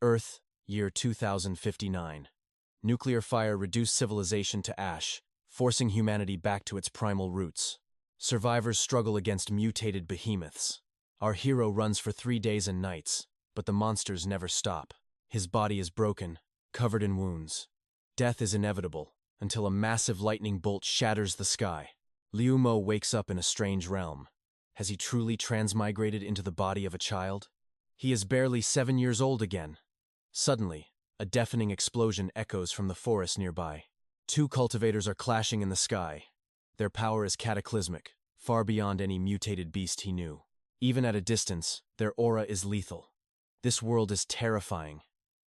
Earth, year 2059. Nuclear fire reduced civilization to ash, forcing humanity back to its primal roots. Survivors struggle against mutated behemoths. Our hero runs for 3 days and nights, but the monsters never stop. His body is broken, covered in wounds. Death is inevitable, until a massive lightning bolt shatters the sky. Liu Mo wakes up in a strange realm. Has he truly transmigrated into the body of a child? He is barely 7 years old again. Suddenly, a deafening explosion echoes from the forest nearby. 2 cultivators are clashing in the sky. Their power is cataclysmic, far beyond any mutated beast he knew. Even at a distance, their aura is lethal. This world is terrifying.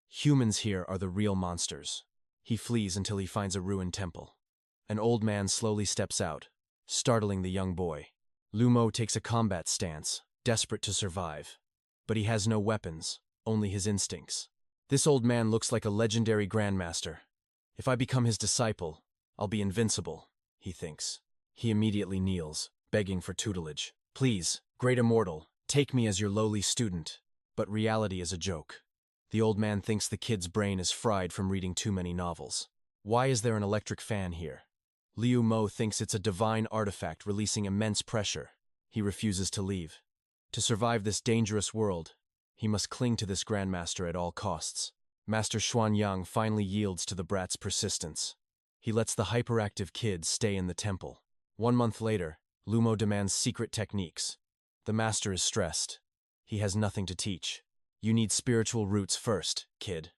Humans here are the real monsters. He flees until he finds a ruined temple. An old man slowly steps out, startling the young boy. Liu Mo takes a combat stance, desperate to survive. But he has no weapons, only his instincts. This old man looks like a legendary grandmaster. If I become his disciple, I'll be invincible, he thinks. He immediately kneels, begging for tutelage. Please, great immortal, take me as your lowly student. But reality is a joke. The old man thinks the kid's brain is fried from reading too many novels. Why is there an electric fan here? Liu Mo thinks it's a divine artifact releasing immense pressure. He refuses to leave. To survive this dangerous world, he must cling to this grandmaster at all costs. Master Xuanyang finally yields to the brat's persistence. He lets the hyperactive kid stay in the temple. 1 month later, Liu Mo demands secret techniques. The master is stressed. He has nothing to teach. You need spiritual roots first, kid.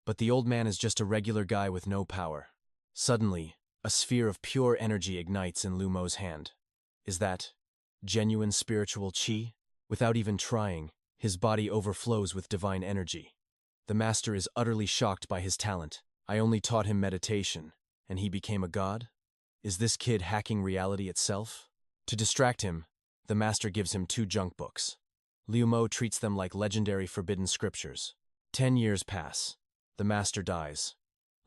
But the old man is just a regular guy with no power. Suddenly, a sphere of pure energy ignites in Liu Mo's hand. Is that genuine spiritual qi? Without even trying, his body overflows with divine energy. The master is utterly shocked by his talent. I only taught him meditation, and he became a god? Is this kid hacking reality itself? To distract him, the master gives him 2 junk books. Liu Mo treats them like legendary forbidden scriptures. 10 years pass. The master dies.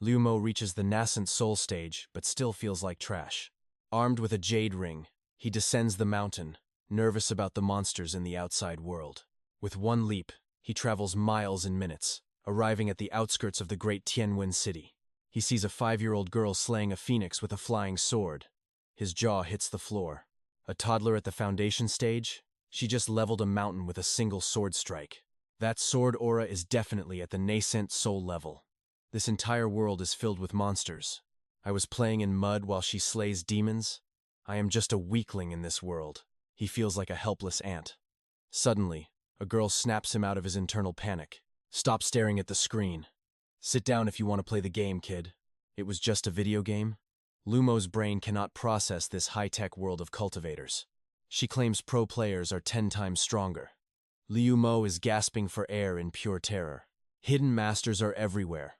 Liu Mo reaches the nascent soul stage, but still feels like trash. Armed with a jade ring, he descends the mountain, nervous about the monsters in the outside world. With 1 leap, he travels miles in minutes, arriving at the outskirts of the great Tianwen city. He sees a 5-year-old girl slaying a phoenix with a flying sword. His jaw hits the floor. A toddler at the foundation stage? She just leveled a mountain with a single sword strike. That sword aura is definitely at the nascent soul level. This entire world is filled with monsters. I was playing in mud while she slays demons. I am just a weakling in this world. He feels like a helpless ant. Suddenly, a girl snaps him out of his internal panic. Stop staring at the screen. Sit down if you want to play the game, kid. It was just a video game? Liu Mo's brain cannot process this high-tech world of cultivators. She claims pro players are 10 times stronger. Liu Mo is gasping for air in pure terror. Hidden masters are everywhere.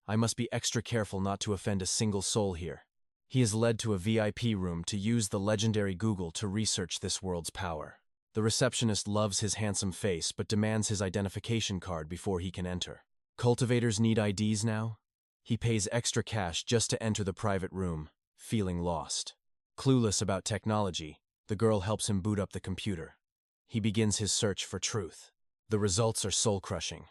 I must be extra careful not to offend a single soul here. He is led to a VIP room to use the legendary Google to research this world's power. The receptionist loves his handsome face but demands his identification card before he can enter. Cultivators need IDs now? He pays extra cash just to enter the private room, feeling lost. Clueless about technology, the girl helps him boot up the computer. He begins his search for truth. The results are soul-crushing.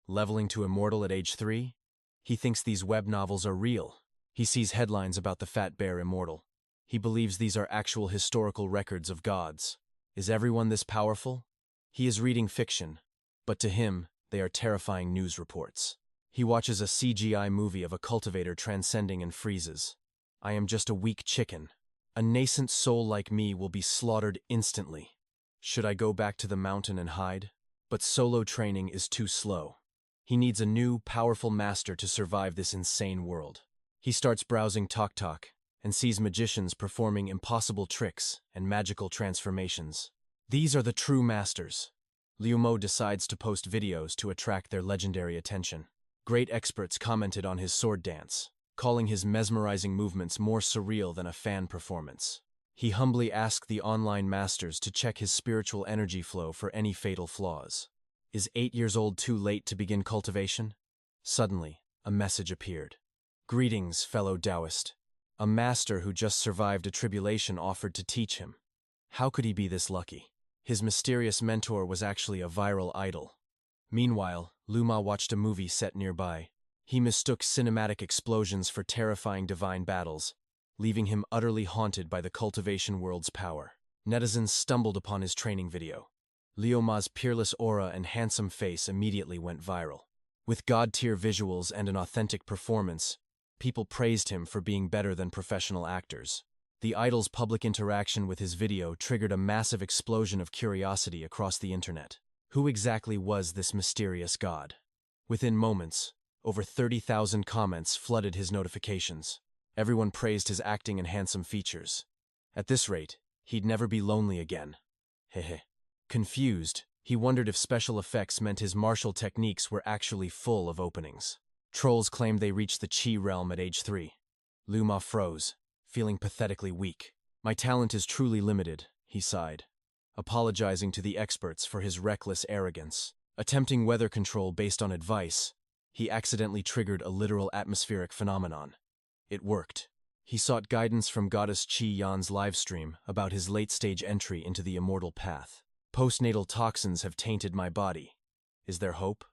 Leveling to immortal at age 3? He thinks these web novels are real. He sees headlines about the fat bear immortal. He believes these are actual historical records of gods. Is everyone this powerful? He is reading fiction, but to him, they are terrifying news reports. He watches a CGI movie of a cultivator transcending and freezes. I am just a weak chicken. A nascent soul like me will be slaughtered instantly. Should I go back to the mountain and hide? But solo training is too slow. He needs a new, powerful master to survive this insane world. He starts browsing TokTok and sees magicians performing impossible tricks and magical transformations. These are the true masters. Liu Mo decides to post videos to attract their legendary attention. Great experts commented on his sword dance, calling his mesmerizing movements more surreal than a fan performance. He humbly asked the online masters to check his spiritual energy flow for any fatal flaws. Is 8 years old too late to begin cultivation? Suddenly, a message appeared. Greetings, fellow Taoist. A master who just survived a tribulation offered to teach him. How could he be this lucky? His mysterious mentor was actually a viral idol. Meanwhile, Liu Ma watched a movie set nearby. He mistook cinematic explosions for terrifying divine battles, leaving him utterly haunted by the cultivation world's power. Netizens stumbled upon his training video. Liu Ma's peerless aura and handsome face immediately went viral. With god-tier visuals and an authentic performance, people praised him for being better than professional actors. The idol's public interaction with his video triggered a massive explosion of curiosity across the internet. Who exactly was this mysterious god? Within moments, over 30,000 comments flooded his notifications. Everyone praised his acting and handsome features. At this rate, he'd never be lonely again. Hehe. Confused, he wondered if special effects meant his martial techniques were actually full of openings. Trolls claimed they reached the Qi realm at age 3. Liu Ma froze, feeling pathetically weak. My talent is truly limited, he sighed, apologizing to the experts for his reckless arrogance. Attempting weather control based on advice, he accidentally triggered a literal atmospheric phenomenon. It worked. He sought guidance from Goddess Qi Yan's livestream about his late-stage entry into the immortal path. Postnatal toxins have tainted my body. Is there hope?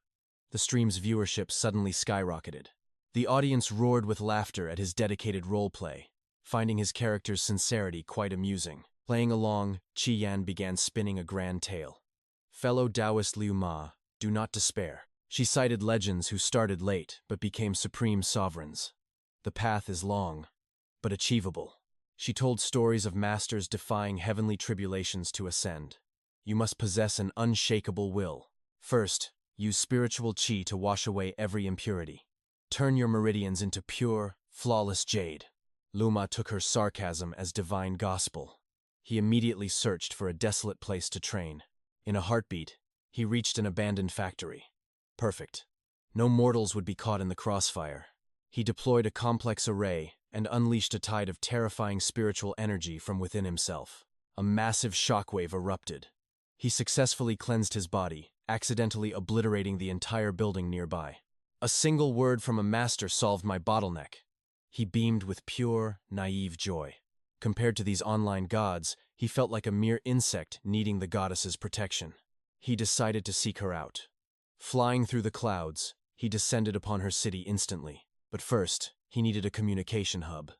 The stream's viewership suddenly skyrocketed. The audience roared with laughter at his dedicated roleplay, finding his character's sincerity quite amusing. Playing along, Qi Yan began spinning a grand tale. Fellow Taoist Liu Ma, do not despair. She cited legends who started late but became supreme sovereigns. The path is long, but achievable. She told stories of masters defying heavenly tribulations to ascend. You must possess an unshakable will. First, use spiritual qi to wash away every impurity. Turn your meridians into pure, flawless jade. Liu Ma took her sarcasm as divine gospel. He immediately searched for a desolate place to train. In a heartbeat, he reached an abandoned factory. Perfect. No mortals would be caught in the crossfire. He deployed a complex array and unleashed a tide of terrifying spiritual energy from within himself. A massive shockwave erupted. He successfully cleansed his body, accidentally obliterating the entire building nearby. A single word from a master solved my bottleneck. He beamed with pure, naive joy. Compared to these online gods, he felt like a mere insect needing the goddess's protection. He decided to seek her out. Flying through the clouds, he descended upon her city instantly. But first, he needed a communication hub.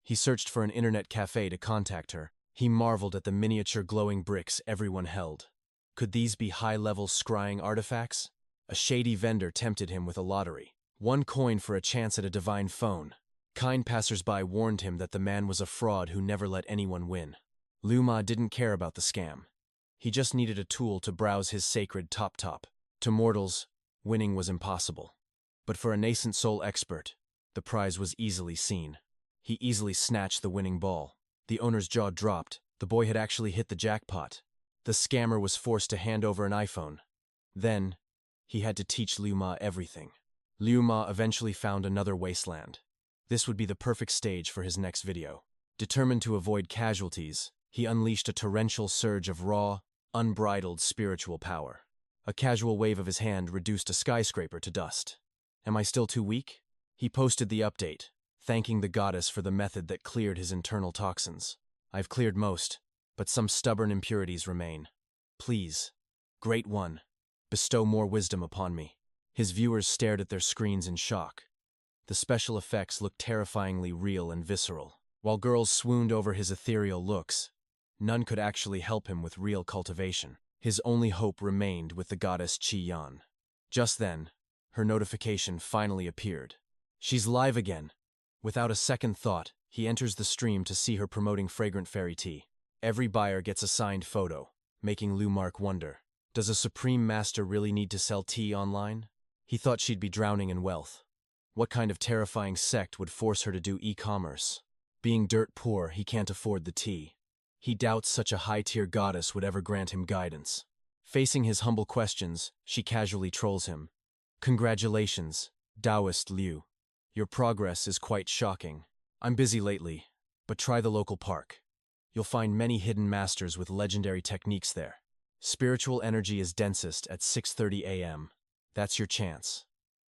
He searched for an internet cafe to contact her. He marveled at the miniature glowing bricks everyone held. Could these be high-level scrying artifacts? A shady vendor tempted him with a lottery. 1 coin for a chance at a divine phone. Kind passersby warned him that the man was a fraud who never let anyone win. Liu Ma didn't care about the scam. He just needed a tool to browse his sacred top. To mortals, winning was impossible. But for a nascent soul expert, the prize was easily seen. He easily snatched the winning ball. The owner's jaw dropped. The boy had actually hit the jackpot. The scammer was forced to hand over an iPhone. Then, he had to teach Liu Ma everything. Liu Ma eventually found another wasteland. This would be the perfect stage for his next video. Determined to avoid casualties, he unleashed a torrential surge of raw, unbridled spiritual power. A casual wave of his hand reduced a skyscraper to dust. Am I still too weak? He posted the update, thanking the goddess for the method that cleared his internal toxins. I've cleared most, but some stubborn impurities remain. Please, Great One, bestow more wisdom upon me. His viewers stared at their screens in shock. The special effects looked terrifyingly real and visceral. While girls swooned over his ethereal looks, none could actually help him with real cultivation. His only hope remained with the goddess Qi Yan. Just then, her notification finally appeared. She's live again. Without a second thought, he enters the stream to see her promoting fragrant fairy tea. Every buyer gets a signed photo, making Liu Ma wonder, does a supreme master really need to sell tea online? He thought she'd be drowning in wealth. What kind of terrifying sect would force her to do e-commerce? Being dirt poor, he can't afford the tea. He doubts such a high-tier goddess would ever grant him guidance. Facing his humble questions, she casually trolls him. Congratulations, Taoist Liu. Your progress is quite shocking. I'm busy lately, but try the local park. You'll find many hidden masters with legendary techniques there. Spiritual energy is densest at 6:30 a.m. That's your chance.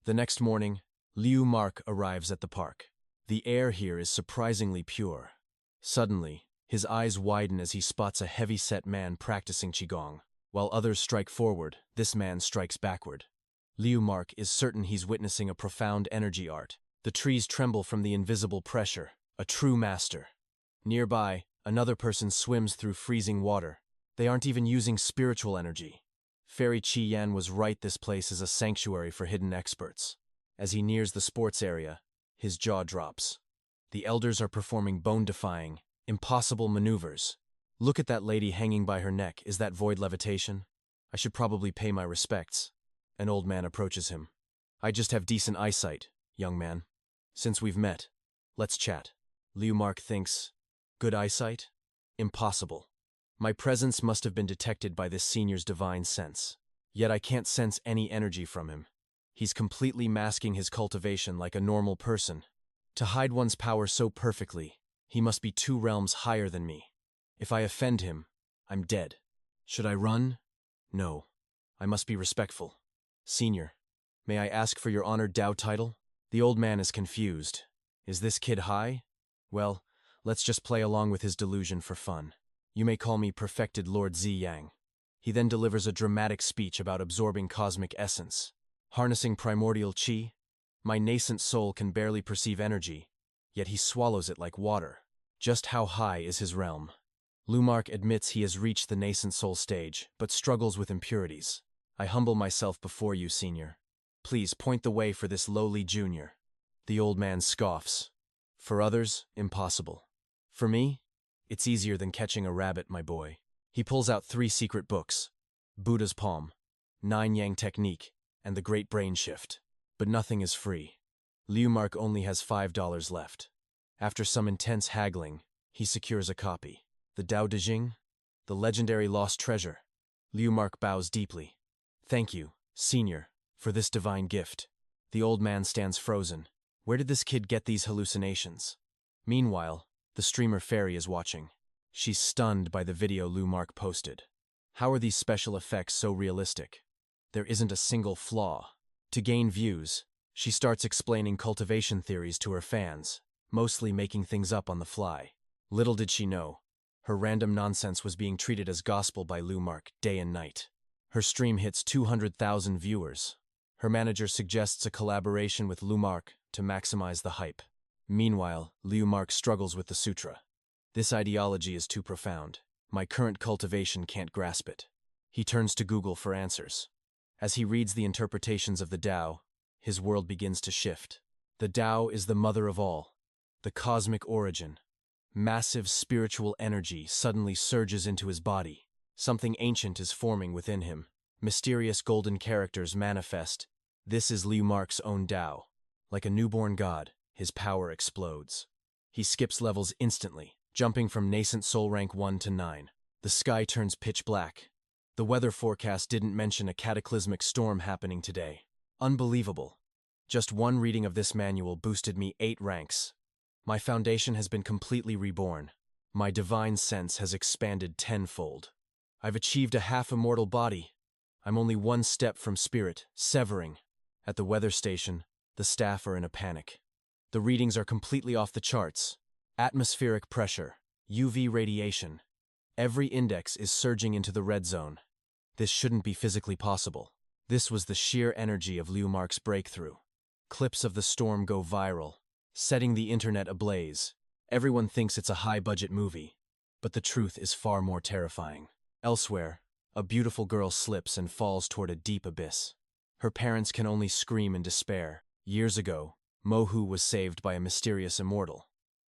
The next morning, Liu Ma arrives at the park. The air here is surprisingly pure. Suddenly, his eyes widen as he spots a heavy-set man practicing qigong. While others strike forward, this man strikes backward. Liu Mark is certain he's witnessing a profound energy art. The trees tremble from the invisible pressure, a true master. Nearby, another person swims through freezing water. They aren't even using spiritual energy. Fairy Qi Yan was right, this place is a sanctuary for hidden experts. As he nears the sports area, his jaw drops. The elders are performing bone-defying, impossible maneuvers. Look at that lady hanging by her neck. Is that void levitation? I should probably pay my respects. An old man approaches him. I just have decent eyesight, young man. Since we've met, let's chat. Liu Mark thinks, good eyesight? Impossible. My presence must have been detected by this senior's divine sense. Yet I can't sense any energy from him. He's completely masking his cultivation like a normal person. To hide one's power so perfectly, he must be 2 realms higher than me. If I offend him, I'm dead. Should I run? No. I must be respectful. Senior, may I ask for your honored Dao title? The old man is confused. Is this kid high? Well, let's just play along with his delusion for fun. You may call me Perfected Lord Ziyang. He then delivers a dramatic speech about absorbing cosmic essence. Harnessing primordial qi, my nascent soul can barely perceive energy, yet he swallows it like water. Just how high is his realm? Liu Mark admits he has reached the nascent soul stage, but struggles with impurities. I humble myself before you, senior. Please point the way for this lowly junior. The old man scoffs. For others, impossible. For me, it's easier than catching a rabbit, my boy. He pulls out 3 secret books, Buddha's Palm, 9 Yang Technique, and the Great Brain Shift. But nothing is free. Liu Mark only has $5 left. After some intense haggling, he secures a copy. The Tao Te Ching, the legendary lost treasure. Liu Mark bows deeply. Thank you, senior, for this divine gift. The old man stands frozen. Where did this kid get these hallucinations? Meanwhile, the streamer Fairy is watching. She's stunned by the video Liu Mark posted. How are these special effects so realistic? There isn't a single flaw. To gain views, she starts explaining cultivation theories to her fans, mostly making things up on the fly. Little did she know, her random nonsense was being treated as gospel by Liu Mark day and night. Her stream hits 200,000 viewers. Her manager suggests a collaboration with Liu Mark to maximize the hype. Meanwhile, Liu Mark struggles with the sutra. This ideology is too profound. My current cultivation can't grasp it. He turns to Google for answers. As he reads the interpretations of the Tao, his world begins to shift. The Tao is the mother of all, the cosmic origin. Massive spiritual energy suddenly surges into his body. Something ancient is forming within him. Mysterious golden characters manifest. This is Liu Mark's own Tao. Like a newborn god, his power explodes. He skips levels instantly, jumping from nascent soul rank 1 to 9. The sky turns pitch black. The weather forecast didn't mention a cataclysmic storm happening today. Unbelievable. Just one reading of this manual boosted me 8 ranks. My foundation has been completely reborn. My divine sense has expanded tenfold. I've achieved a half-immortal body. I'm only 1 step from spirit, severing. At the weather station, the staff are in a panic. The readings are completely off the charts. Atmospheric pressure, UV radiation. Every index is surging into the red zone. This shouldn't be physically possible. This was the sheer energy of Liu Mark's breakthrough. Clips of the storm go viral, setting the internet ablaze. Everyone thinks it's a high-budget movie, but the truth is far more terrifying. Elsewhere, a beautiful girl slips and falls toward a deep abyss. Her parents can only scream in despair. Years ago, Mohu was saved by a mysterious immortal.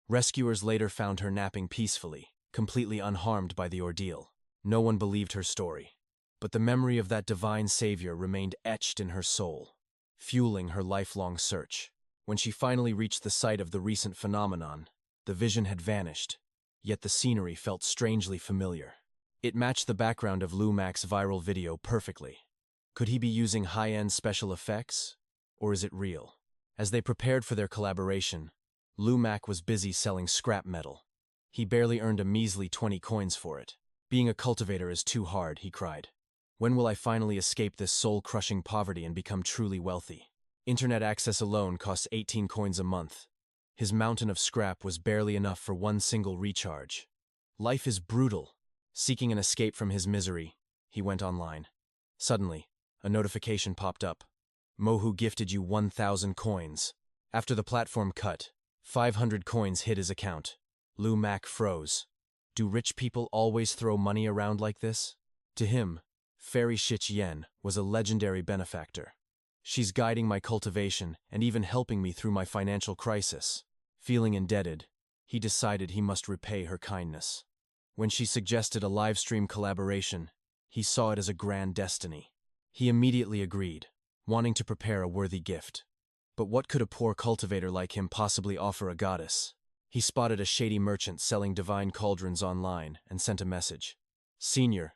Rescuers later found her napping peacefully, completely unharmed by the ordeal. No one believed her story, but the memory of that divine savior remained etched in her soul, fueling her lifelong search. When she finally reached the site of the recent phenomenon, the vision had vanished, yet the scenery felt strangely familiar. It matched the background of Liu Mark's viral video perfectly. Could he be using high-end special effects, or is it real? As they prepared for their collaboration, Liu Mark was busy selling scrap metal. He barely earned a measly 20 coins for it. Being a cultivator is too hard, he cried. When will I finally escape this soul-crushing poverty and become truly wealthy? Internet access alone costs 18 coins a month. His mountain of scrap was barely enough for 1 single recharge. Life is brutal. Seeking an escape from his misery, he went online. Suddenly, a notification popped up. MANHWA gifted you 1,000 coins. After the platform cut, 500 coins hit his account. 𝒉 froze. Do rich people always throw money around like this? To him, Fairy 𝒉𝒐𝒏 was a legendary benefactor. She's guiding my cultivation and even helping me through my financial crisis. Feeling indebted, he decided he must repay her kindness. When she suggested a live stream collaboration, he saw it as a grand destiny. He immediately agreed, wanting to prepare a worthy gift. But what could a poor cultivator like him possibly offer a goddess? He spotted a shady merchant selling divine cauldrons online and sent a message. Senior,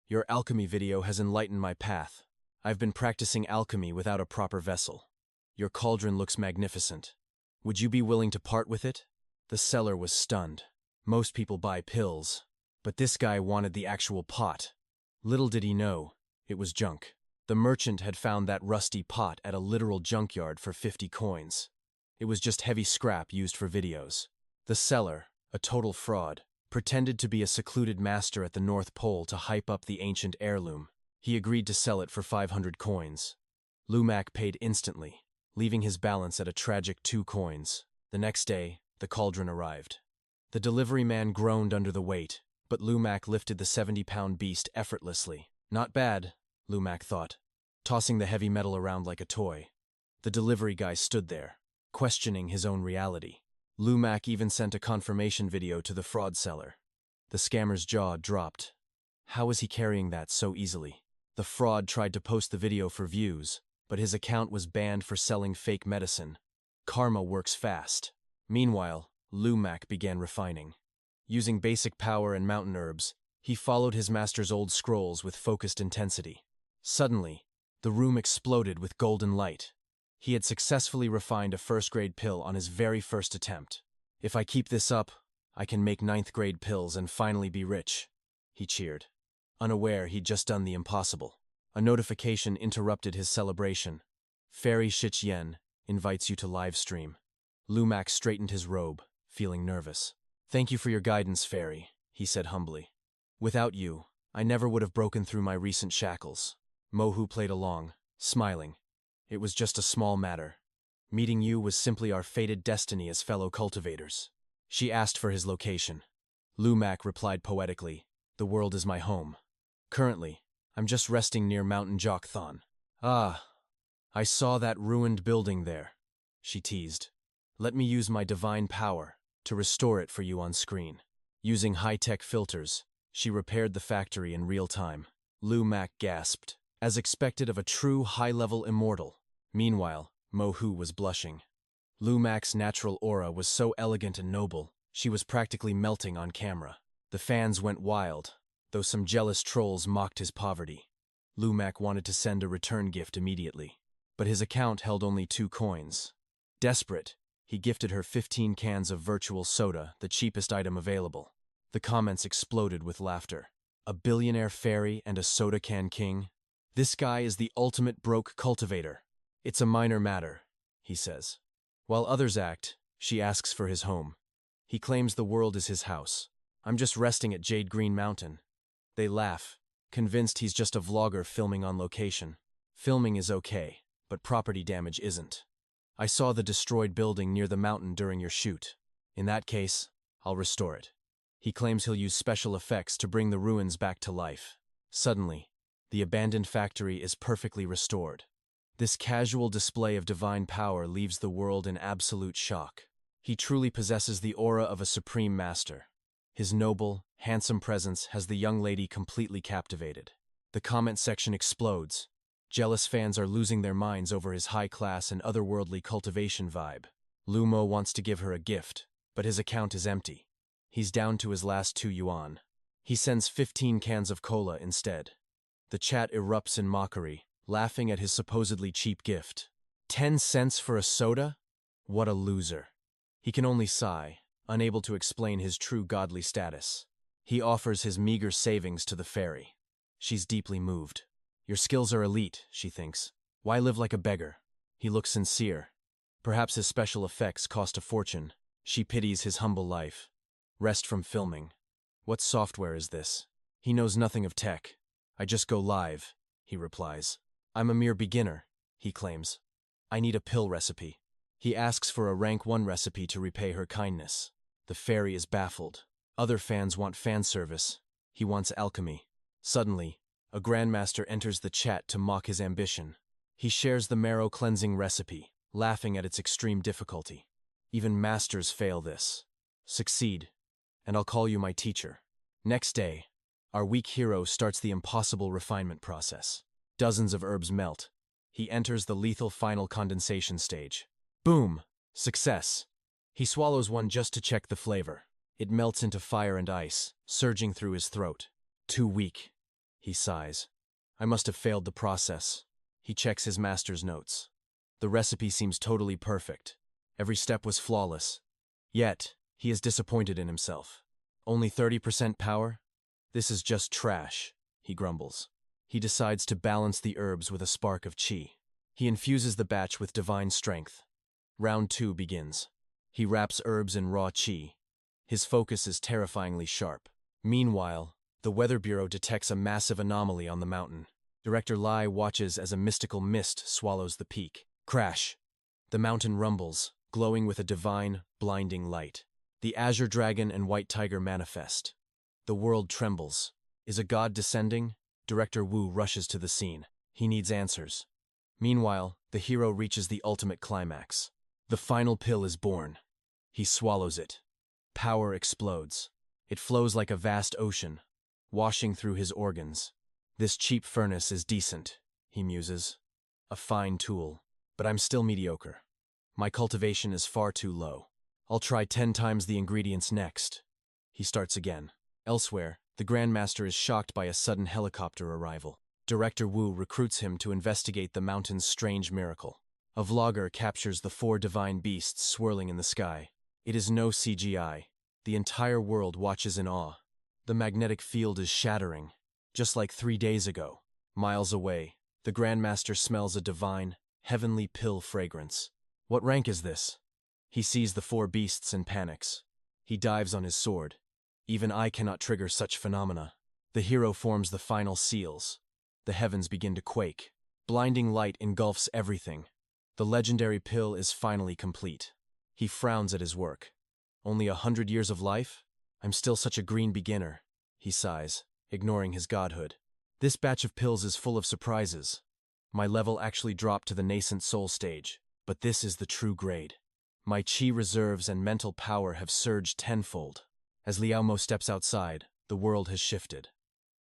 your alchemy video has enlightened my path. I've been practicing alchemy without a proper vessel. Your cauldron looks magnificent. Would you be willing to part with it? The seller was stunned. Most people buy pills, but this guy wanted the actual pot. Little did he know, it was junk. The merchant had found that rusty pot at a literal junkyard for 50 coins. It was just heavy scrap used for videos. The seller, a total fraud, pretended to be a secluded master at the North Pole to hype up the ancient heirloom. He agreed to sell it for 500 coins. 𝒉 paid instantly, leaving his balance at a tragic 2 coins. The next day, the cauldron arrived. The delivery man groaned under the weight, but 𝒉 lifted the 70-pound beast effortlessly. Not bad, 𝒉 thought, tossing the heavy metal around like a toy. The delivery guy stood there, questioning his own reality. 𝒉 even sent a confirmation video to the fraud seller. The scammer's jaw dropped. How was he carrying that so easily? The fraud tried to post the video for views, but his account was banned for selling fake medicine. Karma works fast. Meanwhile, 𝒉 began refining. Using basic power and mountain herbs, he followed his master's old scrolls with focused intensity. Suddenly, the room exploded with golden light. He had successfully refined a first-grade pill on his very first attempt. If I keep this up, I can make 9th-grade pills and finally be rich, he cheered. Unaware he'd just done the impossible. A notification interrupted his celebration. Fairy 𝒉𝒐𝒏 invites you to live stream. 𝒉 straightened his robe, feeling nervous. Thank you for your guidance, Fairy, he said humbly. Without you, I never would have broken through my recent shackles. MANHWA played along, smiling. It was just a small matter. Meeting you was simply our fated destiny as fellow cultivators. She asked for his location. 𝒉 replied poetically, the world is my home. Currently, I'm just resting near 𝒆'𝒔. Ah, I saw that ruined building there, she teased. Let me use my divine power to restore it for you on screen. Using high-tech filters, she repaired the factory in real time. 𝒉 gasped, as expected of a true high-level immortal. Meanwhile, MANHWA was blushing. 𝒉's natural aura was so elegant and noble, she was practically melting on camera. The fans went wild, though some jealous trolls mocked his poverty. 𝒉 wanted to send a return gift immediately, but his account held only 2 coins. Desperate, he gifted her 15 cans of virtual soda, the cheapest item available. The comments exploded with laughter. A billionaire fairy and a soda can king? This guy is the ultimate broke cultivator. It's a minor matter, he says. While others act, she asks for his home. He claims the world is his house. I'm just resting at Jade Green Mountain. They laugh, convinced he's just a vlogger filming on location. Filming is okay, but property damage isn't. I saw the destroyed building near the mountain during your shoot. In that case, I'll restore it. He claims he'll use special effects to bring the ruins back to life. Suddenly, the abandoned factory is perfectly restored. This casual display of divine power leaves the world in absolute shock. He truly possesses the aura of a supreme master. His noble, handsome presence has the young lady completely captivated. The comment section explodes. Jealous fans are losing their minds over his high-class and otherworldly cultivation vibe. 𝒉 wants to give her a gift, but his account is empty. He's down to his last 2 yuan. He sends 15 cans of cola instead. The chat erupts in mockery, laughing at his supposedly cheap gift. 10 cents for a soda? What a loser. He can only sigh, unable to explain his true godly status. He offers his meager savings to the fairy. She's deeply moved. Your skills are elite, she thinks. Why live like a beggar? He looks sincere. Perhaps his special effects cost a fortune. She pities his humble life. Rest from filming. What software is this? He knows nothing of tech. I just go live, he replies. I'm a mere beginner. he claims. I need a pill recipe. He asks for a rank 1 recipe to repay her kindness. The fairy is baffled. Other fans want fan service. He wants alchemy. Suddenly, a grandmaster enters the chat to mock his ambition. He shares the marrow cleansing recipe, laughing at its extreme difficulty. Even masters fail this. Succeed, and I'll call you my teacher. Next day, our weak hero starts the impossible refinement process. Dozens of herbs melt. He enters the lethal final condensation stage. Boom! Success! He swallows one just to check the flavor. It melts into fire and ice, surging through his throat. Too weak. He sighs. I must have failed the process. He checks his master's notes. The recipe seems totally perfect. Every step was flawless. Yet, he is disappointed in himself. Only 30% power? This is just trash, he grumbles. He decides to balance the herbs with a spark of qi. He infuses the batch with divine strength. Round 2 begins. He wraps herbs in raw qi. His focus is terrifyingly sharp. Meanwhile, the Weather Bureau detects a massive anomaly on the mountain. Director Lai watches as a mystical mist swallows the peak. Crash! The mountain rumbles, glowing with a divine, blinding light. The azure dragon and white tiger manifest. The world trembles. Is a god descending? Director Wu rushes to the scene. He needs answers. Meanwhile, the hero reaches the ultimate climax. The final pill is born. He swallows it. Power explodes. It flows like a vast ocean, washing through his organs. This cheap furnace is decent, he muses. A fine tool, but I'm still mediocre. My cultivation is far too low. I'll try 10 times the ingredients next. He starts again. Elsewhere, the Grandmaster is shocked by a sudden helicopter arrival. Director Wu recruits him to investigate the mountain's strange miracle. A vlogger captures the 4 divine beasts swirling in the sky. It is no CGI. The entire world watches in awe. The magnetic field is shattering. Just like 3 days ago, miles away, the Grandmaster smells a divine, heavenly pill fragrance. What rank is this? He sees the 4 beasts and panics. He dives on his sword. Even I cannot trigger such phenomena. The hero forms the final seals. The heavens begin to quake. Blinding light engulfs everything. The legendary pill is finally complete. He frowns at his work. Only 100 years of life? I'm still such a green beginner, he sighs, ignoring his godhood. This batch of pills is full of surprises. My level actually dropped to the nascent soul stage, but this is the true grade. My qi reserves and mental power have surged tenfold. As Liao Mo steps outside, the world has shifted.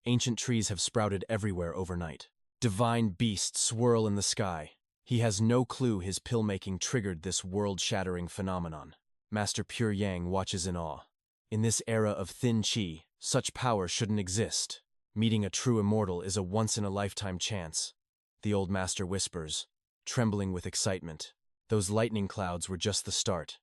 Ancient trees have sprouted everywhere overnight. Divine beasts swirl in the sky. He has no clue his pill-making triggered this world-shattering phenomenon. Master Pure Yang watches in awe. In this era of thin qi, such power shouldn't exist. Meeting a true immortal is a once-in-a-lifetime chance. The old master whispers, trembling with excitement. Those lightning clouds were just the start.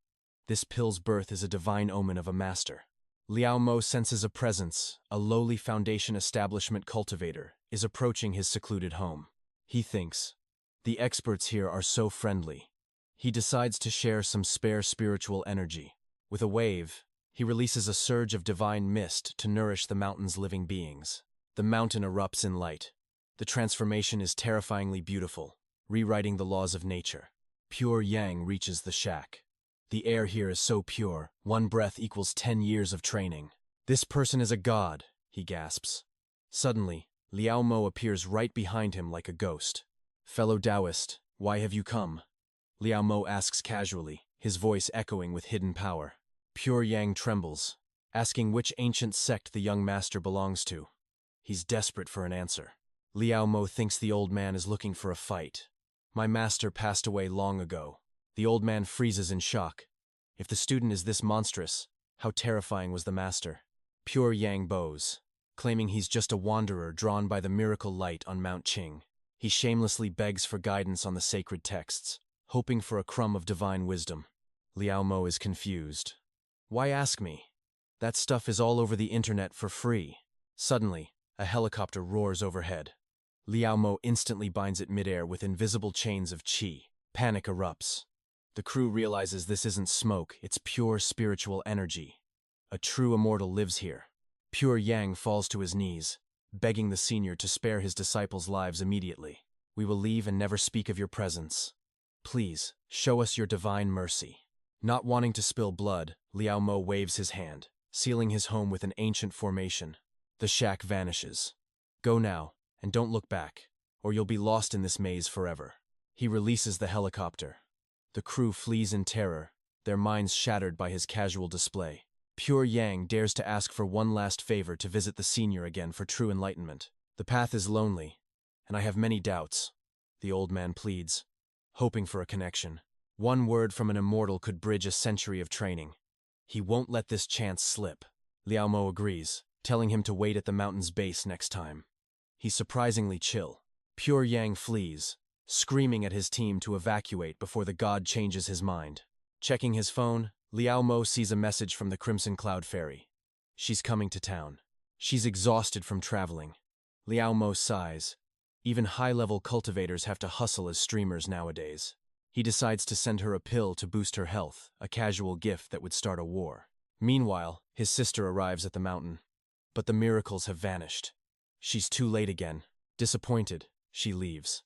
This pill's birth is a divine omen of a master. Liao Mo senses a presence. A lowly foundation establishment cultivator is approaching his secluded home. He thinks, the experts here are so friendly. He decides to share some spare spiritual energy. With a wave, he releases a surge of divine mist to nourish the mountain's living beings. The mountain erupts in light. The transformation is terrifyingly beautiful, rewriting the laws of nature. Pure Yang reaches the shack. The air here is so pure, 1 breath equals 10 years of training. This person is a god, he gasps. Suddenly, Liao Mo appears right behind him like a ghost. Fellow Taoist, why have you come? Liao Mo asks casually, his voice echoing with hidden power. Pure Yang trembles, asking which ancient sect the young master belongs to. He's desperate for an answer. Liao Mo thinks the old man is looking for a fight. My master passed away long ago. The old man freezes in shock. If the student is this monstrous, how terrifying was the master? Pure Yang bows, claiming he's just a wanderer drawn by the miracle light on Mount Qing. He shamelessly begs for guidance on the sacred texts, hoping for a crumb of divine wisdom. Liao Mo is confused. Why ask me? That stuff is all over the internet for free. Suddenly, a helicopter roars overhead. Liao Mo instantly binds it midair with invisible chains of qi. Panic erupts. The crew realizes this isn't smoke, it's pure spiritual energy. A true immortal lives here. Pure Yang falls to his knees, begging the senior to spare his disciples' lives immediately. We will leave and never speak of your presence. Please, show us your divine mercy. Not wanting to spill blood, Liao Mo waves his hand, sealing his home with an ancient formation. The shack vanishes. Go now, and don't look back, or you'll be lost in this maze forever. He releases the helicopter. The crew flees in terror, their minds shattered by his casual display. Pure Yang dares to ask for one last favor to visit the senior again for true enlightenment. The path is lonely, and I have many doubts, the old man pleads, hoping for a connection. One word from an immortal could bridge a century of training. He won't let this chance slip. Liao Mo agrees, telling him to wait at the mountain's base next time. He's surprisingly chill. Pure Yang flees, screaming at his team to evacuate before the god changes his mind. Checking his phone, Liao Mo sees a message from the Crimson Cloud Fairy. She's coming to town. She's exhausted from traveling. Liao Mo sighs. Even high-level cultivators have to hustle as streamers nowadays. He decides to send her a pill to boost her health, a casual gift that would start a war. Meanwhile, his sister arrives at the mountain. But the miracles have vanished. She's too late again. Disappointed, she leaves.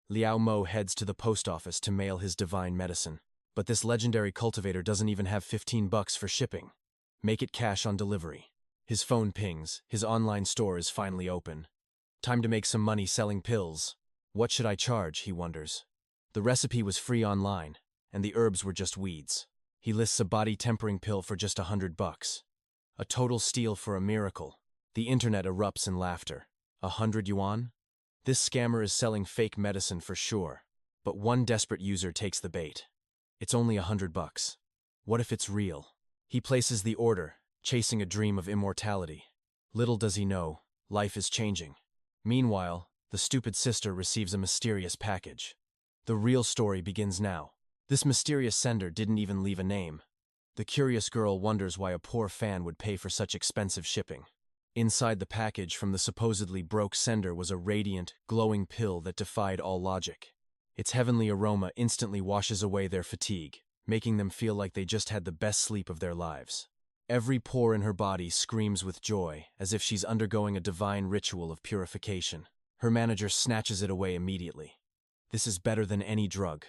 Liao Mo heads to the post office to mail his divine medicine. But this legendary cultivator doesn't even have $15 for shipping. Make it cash on delivery. His phone pings. His online store is finally open. Time to make some money selling pills. What should I charge, he wonders. The recipe was free online, and the herbs were just weeds. He lists a body tempering pill for just $100. A total steal for a miracle. The internet erupts in laughter. 100 yuan? This scammer is selling fake medicine for sure. But one desperate user takes the bait. It's only $100. What if it's real? He places the order, chasing a dream of immortality. Little does he know, life is changing. Meanwhile, the stupid sister receives a mysterious package. The real story begins now. This mysterious sender didn't even leave a name. The curious girl wonders why a poor fan would pay for such expensive shipping. Inside the package from the supposedly broke sender was a radiant, glowing pill that defied all logic. Its heavenly aroma instantly washes away their fatigue, making them feel like they just had the best sleep of their lives. Every pore in her body screams with joy, as if she's undergoing a divine ritual of purification. Her manager snatches it away immediately. This is better than any drug.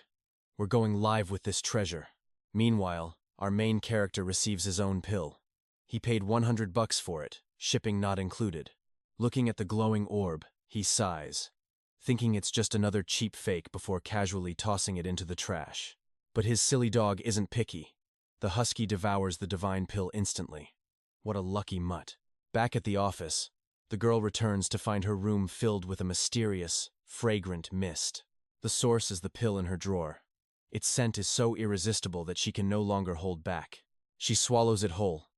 We're going live with this treasure. Meanwhile, our main character receives his own pill. He paid $100 for it, shipping not included. Looking at the glowing orb, he sighs, thinking it's just another cheap fake before casually tossing it into the trash. But his silly dog isn't picky. The husky devours the divine pill instantly. What a lucky mutt. Back at the office, the girl returns to find her room filled with a mysterious, fragrant mist. The source is the pill in her drawer. Its scent is so irresistible that she can no longer hold back. She swallows it whole,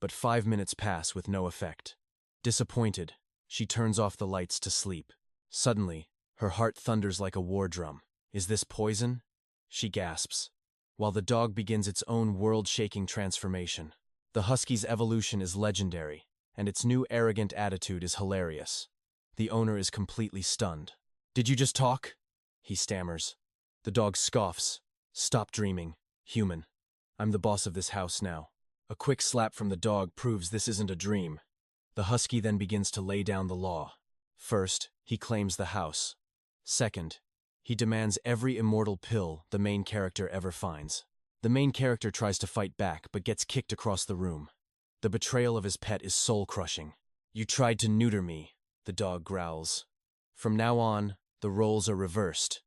but 5 minutes pass with no effect. Disappointed, she turns off the lights to sleep. Suddenly, her heart thunders like a war drum. Is this poison? She gasps, while the dog begins its own world-shaking transformation. The husky's evolution is legendary, and its new arrogant attitude is hilarious. The owner is completely stunned. "Did you just talk?" he stammers. The dog scoffs. "Stop dreaming, human. I'm the boss of this house now." A quick slap from the dog proves this isn't a dream. The husky then begins to lay down the law. First, he claims the house. Second, he demands every immortal pill the main character ever finds. The main character tries to fight back but gets kicked across the room. The betrayal of his pet is soul-crushing. "You tried to neuter me," the dog growls. From now on, the roles are reversed.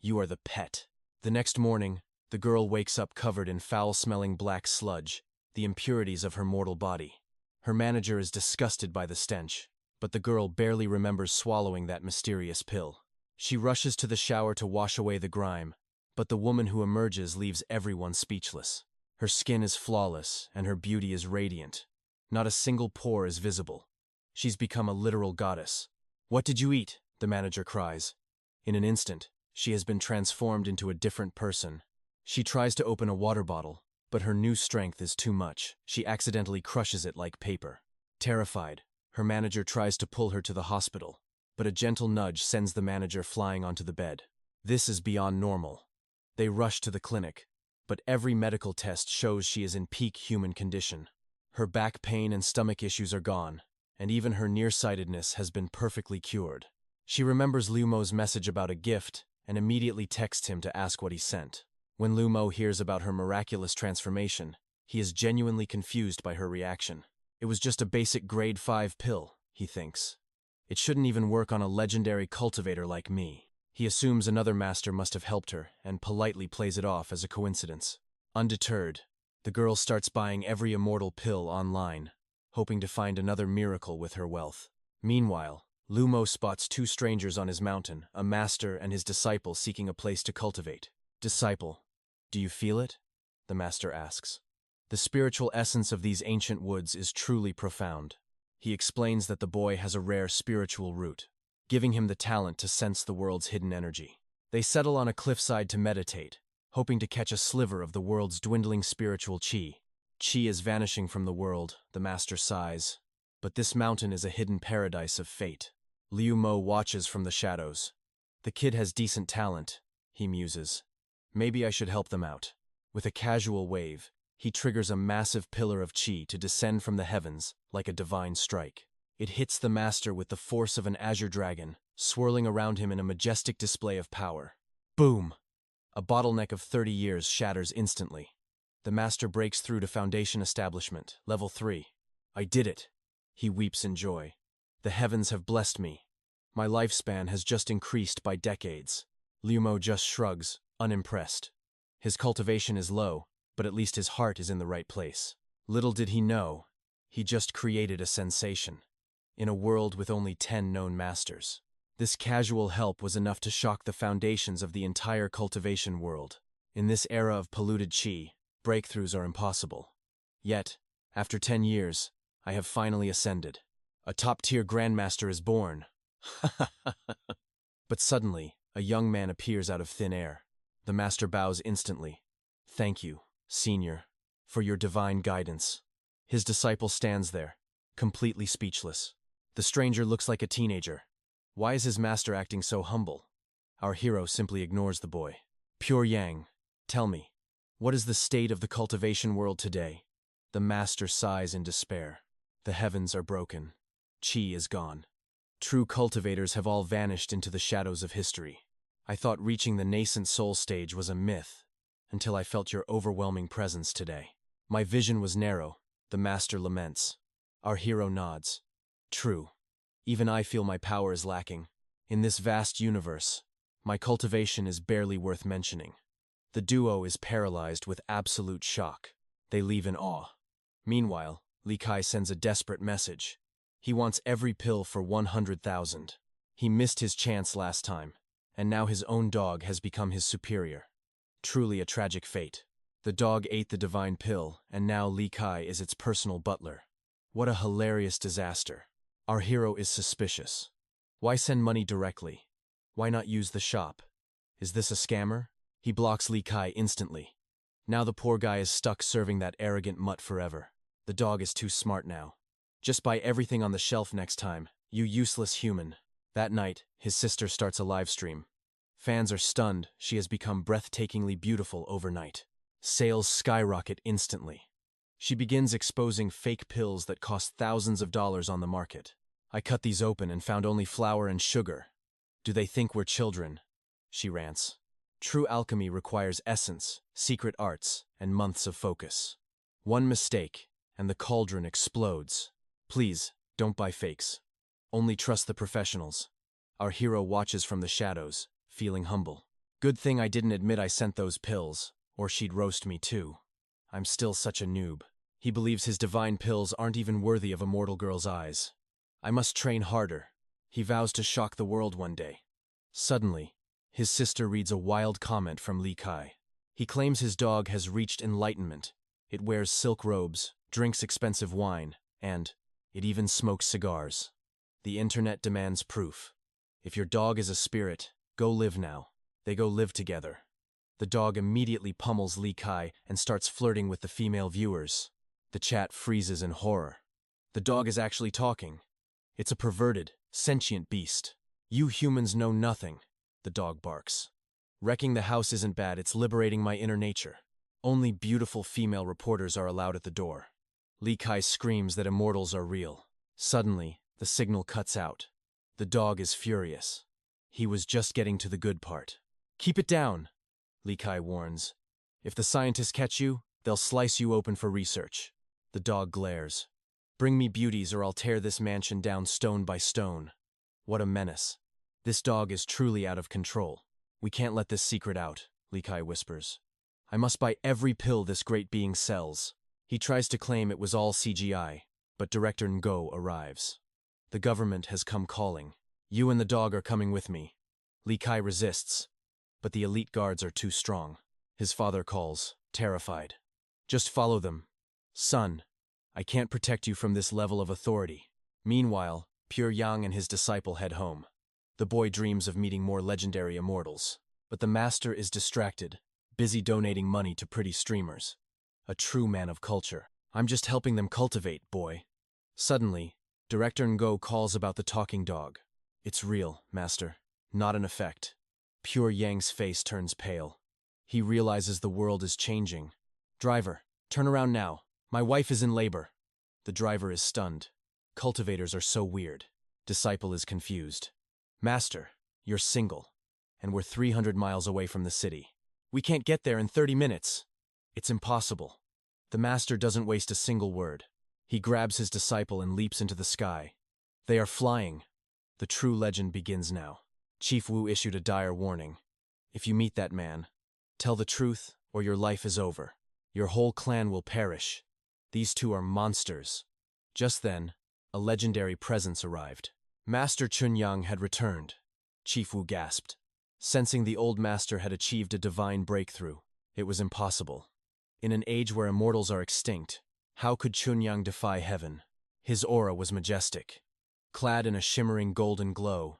You are the pet. The next morning, the girl wakes up covered in foul-smelling black sludge, the impurities of her mortal body. Her manager is disgusted by the stench, but the girl barely remembers swallowing that mysterious pill. She rushes to the shower to wash away the grime, but the woman who emerges leaves everyone speechless. Her skin is flawless, and her beauty is radiant. Not a single pore is visible. She's become a literal goddess. "What did you eat?" the manager cries. In an instant, she has been transformed into a different person. She tries to open a water bottle, but her new strength is too much. She accidentally crushes it like paper. Terrified, her manager tries to pull her to the hospital, but a gentle nudge sends the manager flying onto the bed. This is beyond normal. They rush to the clinic, but every medical test shows she is in peak human condition. Her back pain and stomach issues are gone, and even her nearsightedness has been perfectly cured. She remembers Liu Mo's message about a gift and immediately texts him to ask what he sent. When Liu Mo hears about her miraculous transformation, he is genuinely confused by her reaction. It was just a basic grade 5 pill, he thinks. It shouldn't even work on a legendary cultivator like me. He assumes another master must have helped her and politely plays it off as a coincidence. Undeterred, the girl starts buying every immortal pill online, hoping to find another miracle with her wealth. Meanwhile, Liu Mo spots two strangers on his mountain, a master and his disciple seeking a place to cultivate. Disciple, do you feel it? The master asks. The spiritual essence of these ancient woods is truly profound. He explains that the boy has a rare spiritual root, giving him the talent to sense the world's hidden energy. They settle on a cliffside to meditate, hoping to catch a sliver of the world's dwindling spiritual qi. Qi is vanishing from the world, the master sighs. But this mountain is a hidden paradise of fate. Liu Mo watches from the shadows. The kid has decent talent, he muses. Maybe I should help them out. With a casual wave, he triggers a massive pillar of qi to descend from the heavens like a divine strike. It hits the master with the force of an azure dragon, swirling around him in a majestic display of power. Boom! A bottleneck of 30 years shatters instantly. The master breaks through to Foundation Establishment, Level 3. I did it! He weeps in joy. The heavens have blessed me. My lifespan has just increased by decades. Liu Mo just shrugs, unimpressed. His cultivation is low, but at least his heart is in the right place. Little did he know, he just created a sensation. In a world with only 10 known masters. This casual help was enough to shock the foundations of the entire cultivation world. In this era of polluted qi, breakthroughs are impossible. Yet, after 10 years, I have finally ascended. A top-tier grandmaster is born. But suddenly, a young man appears out of thin air. The master bows instantly. Thank you, senior, for your divine guidance. His disciple stands there, completely speechless. The stranger looks like a teenager. Why is his master acting so humble? Our hero simply ignores the boy. Pure Yang, tell me, what is the state of the cultivation world today? The master sighs in despair. The heavens are broken. Qi is gone. True cultivators have all vanished into the shadows of history. I thought reaching the nascent soul stage was a myth, until I felt your overwhelming presence today. My vision was narrow, the master laments. Our hero nods. True. Even I feel my power is lacking. In this vast universe, my cultivation is barely worth mentioning. The duo is paralyzed with absolute shock. They leave in awe. Meanwhile, Li Kai sends a desperate message. He wants every pill for 100,000. He missed his chance last time, and now his own dog has become his superior. Truly a tragic fate. The dog ate the divine pill, and now Li Kai is its personal butler. What a hilarious disaster. Our hero is suspicious. Why send money directly? Why not use the shop? Is this a scammer? He blocks Li Kai instantly. Now the poor guy is stuck serving that arrogant mutt forever. The dog is too smart now. Just buy everything on the shelf next time, you useless human. That night, his sister starts a live stream. Fans are stunned, she has become breathtakingly beautiful overnight. Sales skyrocket instantly. She begins exposing fake pills that cost thousands of dollars on the market. I cut these open and found only flour and sugar. Do they think we're children? She rants. True alchemy requires essence, secret arts, and months of focus. One mistake, and the cauldron explodes. Please, don't buy fakes. Only trust the professionals. Our hero watches from the shadows, feeling humble. Good thing I didn't admit I sent those pills, or she'd roast me too. I'm still such a noob. He believes his divine pills aren't even worthy of a mortal girl's eyes. I must train harder. He vows to shock the world one day. Suddenly, his sister reads a wild comment from Li Kai. He claims his dog has reached enlightenment. It wears silk robes, drinks expensive wine, and it even smokes cigars. The internet demands proof. If your dog is a spirit, go live now. They go live together. The dog immediately pummels Li Kai and starts flirting with the female viewers. The chat freezes in horror. The dog is actually talking. It's a perverted, sentient beast. You humans know nothing, the dog barks. Wrecking the house isn't bad, it's liberating my inner nature. Only beautiful female reporters are allowed at the door. Li Kai screams that immortals are real. Suddenly, the signal cuts out. The dog is furious. He was just getting to the good part. Keep it down, Li Kai warns. If the scientists catch you, they'll slice you open for research. The dog glares. Bring me beauties or I'll tear this mansion down stone by stone. What a menace. This dog is truly out of control. We can't let this secret out, Li Kai whispers. I must buy every pill this great being sells. He tries to claim it was all CGI, but Director Ngo arrives. The government has come calling. You and the dog are coming with me. Li Kai resists, but the elite guards are too strong. His father calls, terrified. Just follow them. Son, I can't protect you from this level of authority. Meanwhile, Pure Yang and his disciple head home. The boy dreams of meeting more legendary immortals, but the master is distracted, busy donating money to pretty streamers. A true man of culture. I'm just helping them cultivate, boy. Suddenly, Director Ngo calls about the talking dog. It's real, master, not an effect. Pure Yang's face turns pale. He realizes the world is changing. Driver, turn around now. My wife is in labor. The driver is stunned. Cultivators are so weird. Disciple is confused. Master, you're single, and we're 300 miles away from the city. We can't get there in 30 minutes. It's impossible. The master doesn't waste a single word. He grabs his disciple and leaps into the sky. They are flying. The true legend begins now. Chief Wu issued a dire warning. If you meet that man, tell the truth or your life is over. Your whole clan will perish. These two are monsters. Just then, a legendary presence arrived. Master Chunyang had returned. Chief Wu gasped. Sensing the old master had achieved a divine breakthrough, it was impossible. In an age where immortals are extinct, how could Chunyang defy heaven? His aura was majestic. Clad in a shimmering golden glow,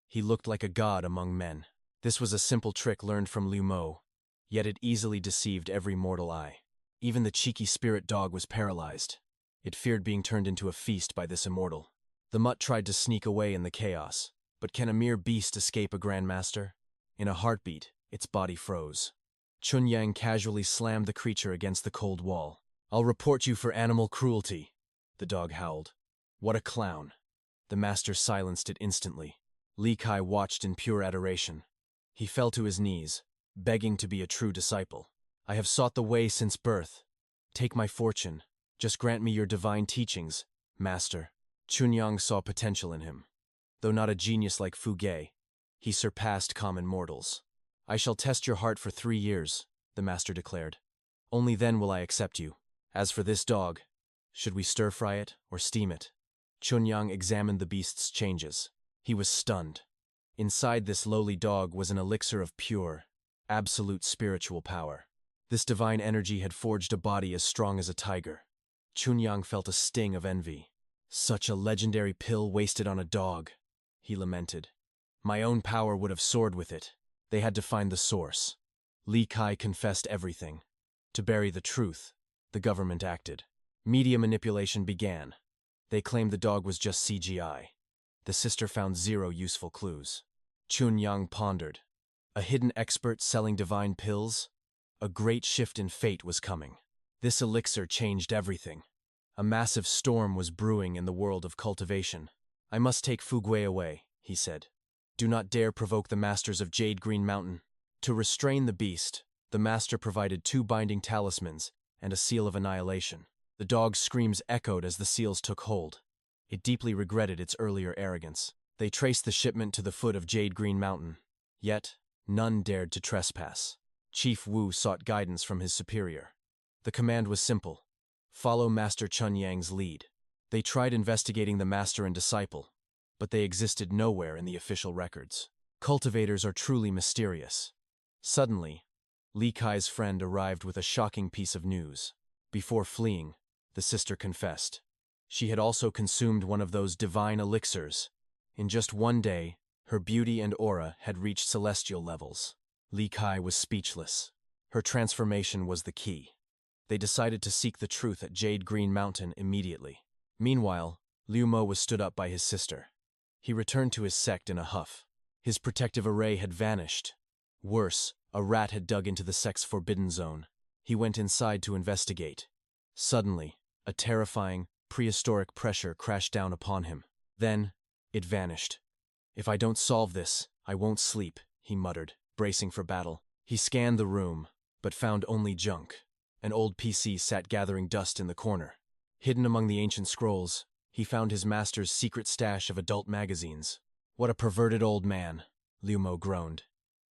he looked like a god among men. This was a simple trick learned from Liu Mo, yet it easily deceived every mortal eye. Even the cheeky spirit dog was paralyzed. It feared being turned into a feast by this immortal. The mutt tried to sneak away in the chaos, but can a mere beast escape a grandmaster? In a heartbeat, its body froze. Chunyang casually slammed the creature against the cold wall. I'll report you for animal cruelty, the dog howled. What a clown. The master silenced it instantly. Li Kai watched in pure adoration. He fell to his knees, begging to be a true disciple. I have sought the way since birth. Take my fortune. Just grant me your divine teachings, master. Chunyang saw potential in him. Though not a genius like Fu-ge, he surpassed common mortals. I shall test your heart for 3 years, the master declared. Only then will I accept you. As for this dog, should we stir-fry it or steam it? Chunyang examined the beast's changes. He was stunned. Inside this lowly dog was an elixir of pure, absolute spiritual power. This divine energy had forged a body as strong as a tiger. Chunyang felt a sting of envy. Such a legendary pill wasted on a dog, he lamented. My own power would have soared with it. They had to find the source. Li Kai confessed everything. To bury the truth, the government acted. Media manipulation began. They claimed the dog was just CGI. The sister found 0 useful clues. Chunyang pondered. A hidden expert selling divine pills? A great shift in fate was coming. This elixir changed everything. A massive storm was brewing in the world of cultivation. I must take Fu-ge away, he said. Do not dare provoke the masters of Jade Green Mountain. To restrain the beast, the master provided 2 binding talismans and a seal of annihilation. The dog's screams echoed as the seals took hold. It deeply regretted its earlier arrogance. They traced the shipment to the foot of Jade Green Mountain. Yet, none dared to trespass. Chief Wu sought guidance from his superior. The command was simple. Follow Master Chunyang's lead. They tried investigating the master and disciple, but they existed nowhere in the official records. Cultivators are truly mysterious. Suddenly, Li Kai's friend arrived with a shocking piece of news. Before fleeing, the sister confessed. She had also consumed one of those divine elixirs. In just 1 day, her beauty and aura had reached celestial levels. Li Kai was speechless. Her transformation was the key. They decided to seek the truth at Jade Green Mountain immediately. Meanwhile, Liu Mo was stood up by his sister. He returned to his sect in a huff. His protective array had vanished. Worse, a rat had dug into the sect's forbidden zone. He went inside to investigate. Suddenly, a terrifying, prehistoric pressure crashed down upon him. Then, it vanished. If I don't solve this, I won't sleep, he muttered, bracing for battle. He scanned the room, but found only junk. An old PC sat gathering dust in the corner. Hidden among the ancient scrolls, he found his master's secret stash of adult magazines. What a perverted old man, Liu Mo groaned.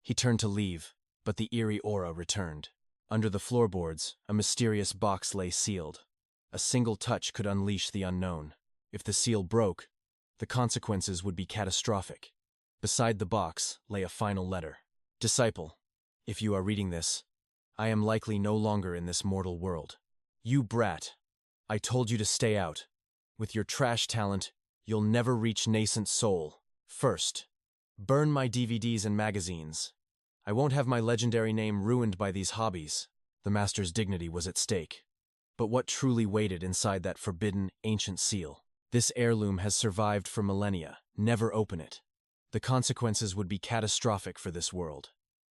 He turned to leave, but the eerie aura returned. Under the floorboards, a mysterious box lay sealed. A single touch could unleash the unknown. If the seal broke, the consequences would be catastrophic. Beside the box lay a final letter. Disciple, if you are reading this, I am likely no longer in this mortal world. You brat, I told you to stay out. With your trash talent, you'll never reach nascent soul. First, burn my DVDs and magazines. I won't have my legendary name ruined by these hobbies. The master's dignity was at stake. But what truly waited inside that forbidden, ancient seal? This heirloom has survived for millennia. Never open it. The consequences would be catastrophic for this world.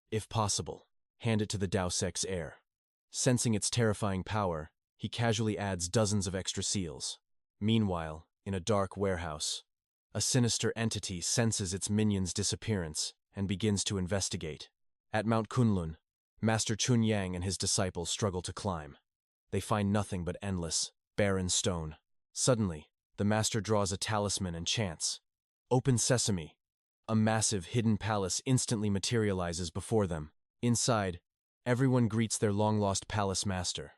If possible, hand it to the 𝑯𝒆'� heir. Sensing its terrifying power, he casually adds dozens of extra seals. Meanwhile, in a dark warehouse, a sinister entity senses its minion's disappearance and begins to investigate. At Mount Kunlun, Master Chunyang and his disciples struggle to climb. They find nothing but endless, barren stone. Suddenly, the master draws a talisman and chants, "Open sesame." A massive hidden palace instantly materializes before them. Inside, everyone greets their long-lost palace master.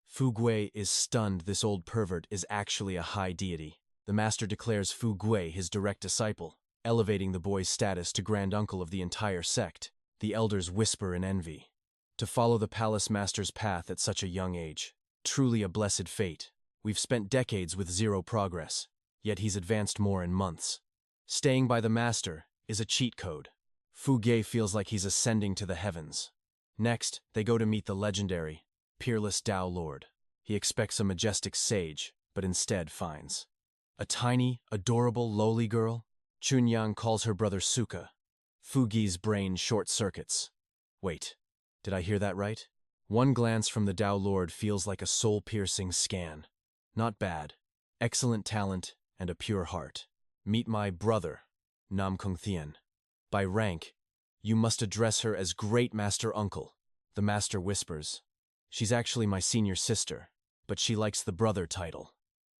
Fu Gui is stunned this old pervert is actually a high deity. The master declares Fu Gui his direct disciple, elevating the boy's status to grand uncle of the entire sect. The elders whisper in envy. To follow the palace master's path at such a young age, truly a blessed fate. We've spent decades with zero progress, yet he's advanced more in months. Staying by the master is a cheat code. Fu Gui feels like he's ascending to the heavens. Next, they go to meet the legendary, peerless Tao Lord. He expects a majestic sage, but instead finds a tiny, adorable, lowly girl. Chunyang calls her brother Suka. Fu Gui's brain short-circuits. Wait, did I hear that right? One glance from the Tao Lord feels like a soul-piercing scan. Not bad. Excellent talent and a pure heart. Meet my brother, Nam Kung Thien. By rank, you must address her as Great Master Uncle. The master whispers. She's actually my senior sister, but she likes the brother title.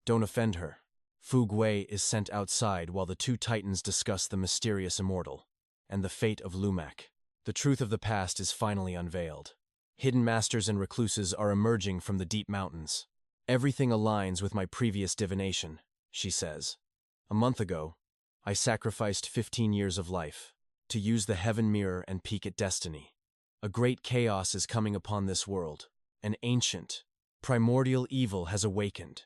Don't offend her. Fu Gui is sent outside while the two titans discuss the mysterious immortal and the fate of Lumak. The truth of the past is finally unveiled. Hidden masters and recluses are emerging from the deep mountains. Everything aligns with my previous divination, she says. A month ago, I sacrificed 15 years of life to use the heaven mirror and peek at destiny. A great chaos is coming upon this world. An ancient, primordial evil has awakened.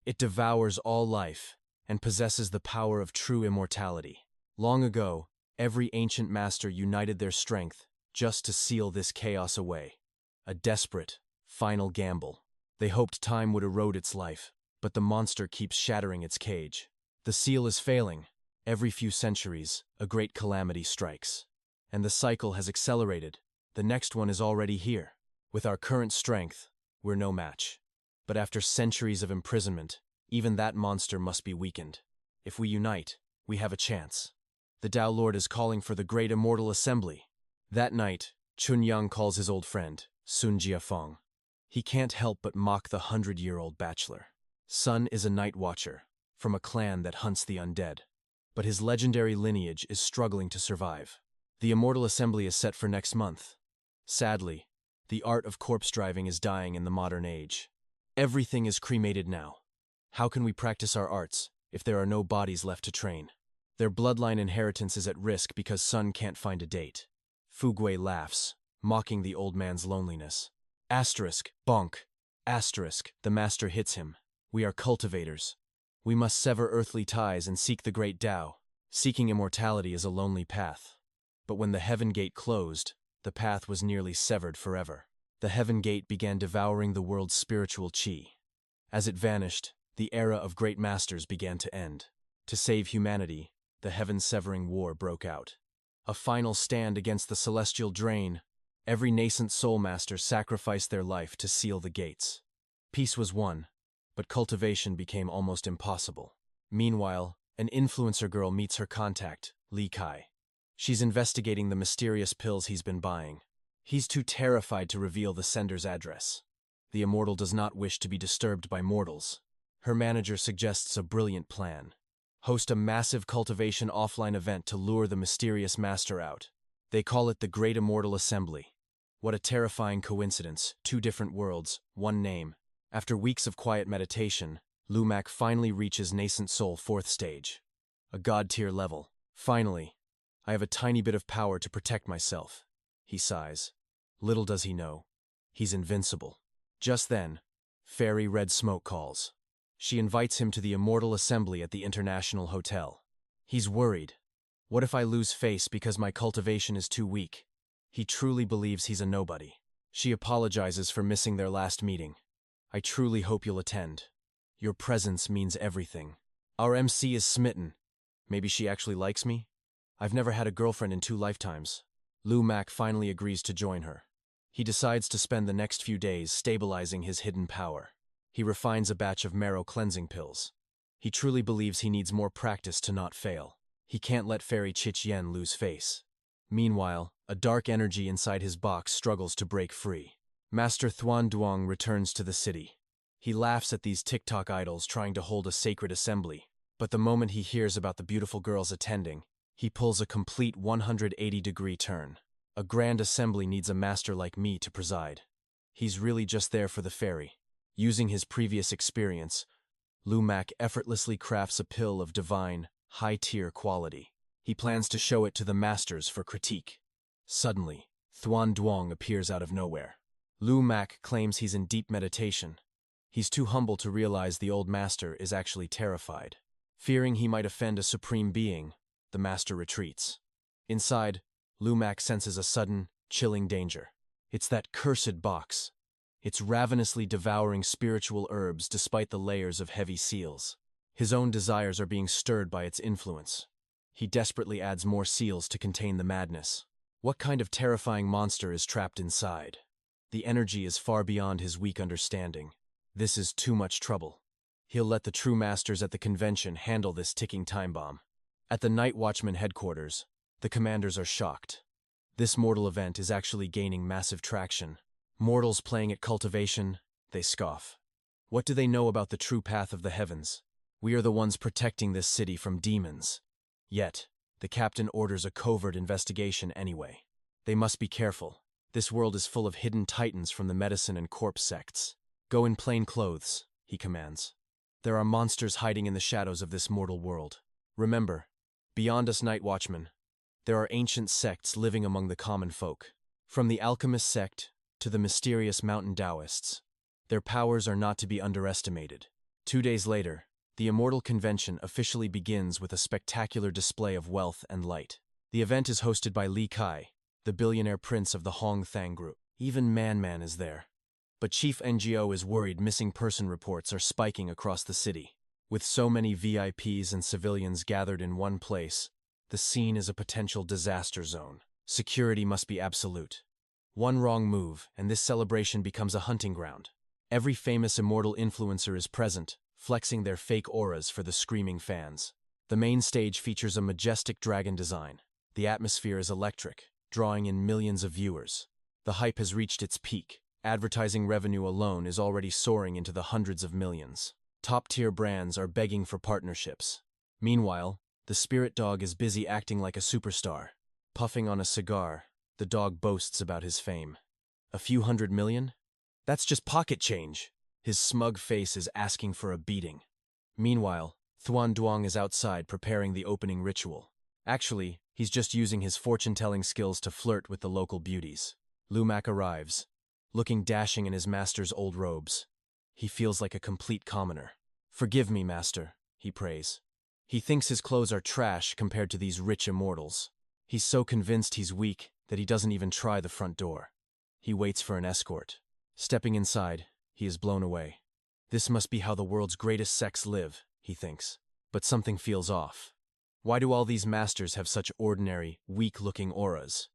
It devours all life and possesses the power of true immortality. Long ago, every ancient master united their strength just to seal this chaos away. A desperate, final gamble. They hoped time would erode its life, but the monster keeps shattering its cage. The seal is failing. Every few centuries, a great calamity strikes. And the cycle has accelerated. The next one is already here. With our current strength, we're no match. But after centuries of imprisonment, even that monster must be weakened. If we unite, we have a chance. The Tao Lord is calling for the great immortal assembly. That night, Chunyang calls his old friend, Sun Jiafeng. He can't help but mock the 100-year-old bachelor. Sun is a night watcher, from a clan that hunts the undead. But his legendary lineage is struggling to survive. The immortal assembly is set for next month. Sadly, the art of corpse driving is dying in the modern age. Everything is cremated now. How can we practice our arts if there are no bodies left to train? Their bloodline inheritance is at risk because Sun can't find a date. Fu Gui laughs, mocking the old man's loneliness. Asterisk, bonk. Asterisk, the master hits him. We are cultivators. We must sever earthly ties and seek the great Tao. Seeking immortality is a lonely path. But when the heaven gate closed, the path was nearly severed forever. The heaven gate began devouring the world's spiritual qi. As it vanished, the era of great masters began to end. To save humanity, the heaven-severing war broke out. A final stand against the celestial drain. Every nascent soul master sacrificed their life to seal the gates. Peace was won, but cultivation became almost impossible. Meanwhile, an influencer girl meets her contact, 𝒉. She's investigating the mysterious pills he's been buying. He's too terrified to reveal the sender's address. The immortal does not wish to be disturbed by mortals. Her manager suggests a brilliant plan. Host a massive cultivation offline event to lure the mysterious master out. They call it the Great Immortal Assembly. What a terrifying coincidence, 2 different worlds, 1 name. After weeks of quiet meditation, Lumak finally reaches nascent soul 4th stage. A god-tier level. Finally, I have a tiny bit of power to protect myself. He sighs. Little does he know, he's invincible. Just then, Fairy Red Smoke calls. She invites him to the Immortal Assembly at the International Hotel. He's worried. What if I lose face because my cultivation is too weak? He truly believes he's a nobody. She apologizes for missing their last meeting. I truly hope you'll attend. Your presence means everything. Our MC is smitten. Maybe she actually likes me? I've never had a girlfriend in 2 lifetimes. Lumak finally agrees to join her. He decides to spend the next few days stabilizing his hidden power. He refines a batch of marrow cleansing pills. He truly believes he needs more practice to not fail. He can't let Fairy Chichen lose face. Meanwhile, a dark energy inside his box struggles to break free. Master Thuan Duong returns to the city. He laughs at these TikTok idols trying to hold a sacred assembly, but the moment he hears about the beautiful girls attending, he pulls a complete 180-degree turn. A grand assembly needs a master like me to preside. He's really just there for the fairy. Using his previous experience, Lumak effortlessly crafts a pill of divine, high-tier quality. He plans to show it to the masters for critique. Suddenly, Thuan Duong appears out of nowhere. Lumak claims he's in deep meditation. He's too humble to realize the old master is actually terrified. Fearing he might offend a supreme being, the master retreats. Inside, Lumak senses a sudden, chilling danger. It's that cursed box. It's ravenously devouring spiritual herbs despite the layers of heavy seals. His own desires are being stirred by its influence. He desperately adds more seals to contain the madness. What kind of terrifying monster is trapped inside? The energy is far beyond his weak understanding. This is too much trouble. He'll let the true masters at the convention handle this ticking time bomb. At the Night Watchman headquarters, the commanders are shocked. This mortal event is actually gaining massive traction. Mortals playing at Cultivation, they scoff. What do they know about the true path of the heavens? We are the ones protecting this city from demons. Yet, the captain orders a covert investigation anyway. They must be careful. This world is full of hidden titans from the medicine and corpse sects. Go in plain clothes, he commands. There are monsters hiding in the shadows of this mortal world. Remember, beyond us Night Watchmen, there are ancient sects living among the common folk. From the alchemist sect to the mysterious mountain Taoists, their powers are not to be underestimated. 2 days later, the Immortal Convention officially begins with a spectacular display of wealth and light. The event is hosted by Li Kai, the billionaire prince of the Hong Thang group. Even Man is there. But Chief NGO is worried missing person reports are spiking across the city. With so many VIPs and civilians gathered in one place, the scene is a potential disaster zone. Security must be absolute. One wrong move, and this celebration becomes a hunting ground. Every famous immortal influencer is present, flexing their fake auras for the screaming fans. The main stage features a majestic dragon design. The atmosphere is electric, drawing in millions of viewers. The hype has reached its peak. Advertising revenue alone is already soaring into the hundreds of millions. Top-tier brands are begging for partnerships. Meanwhile, the spirit dog is busy acting like a superstar. Puffing on a cigar, the dog boasts about his fame. A few $100 million? That's just pocket change. His smug face is asking for a beating. Meanwhile, Thuan Duong is outside preparing the opening ritual. Actually, he's just using his fortune-telling skills to flirt with the local beauties. Lumak arrives, looking dashing in his master's old robes. He feels like a complete commoner. "Forgive me, master," he prays. He thinks his clothes are trash compared to these rich immortals. He's so convinced he's weak that he doesn't even try the front door. He waits for an escort. Stepping inside, he is blown away. This must be how the world's greatest sects live, he thinks. But something feels off. Why do all these masters have such ordinary, weak-looking auras?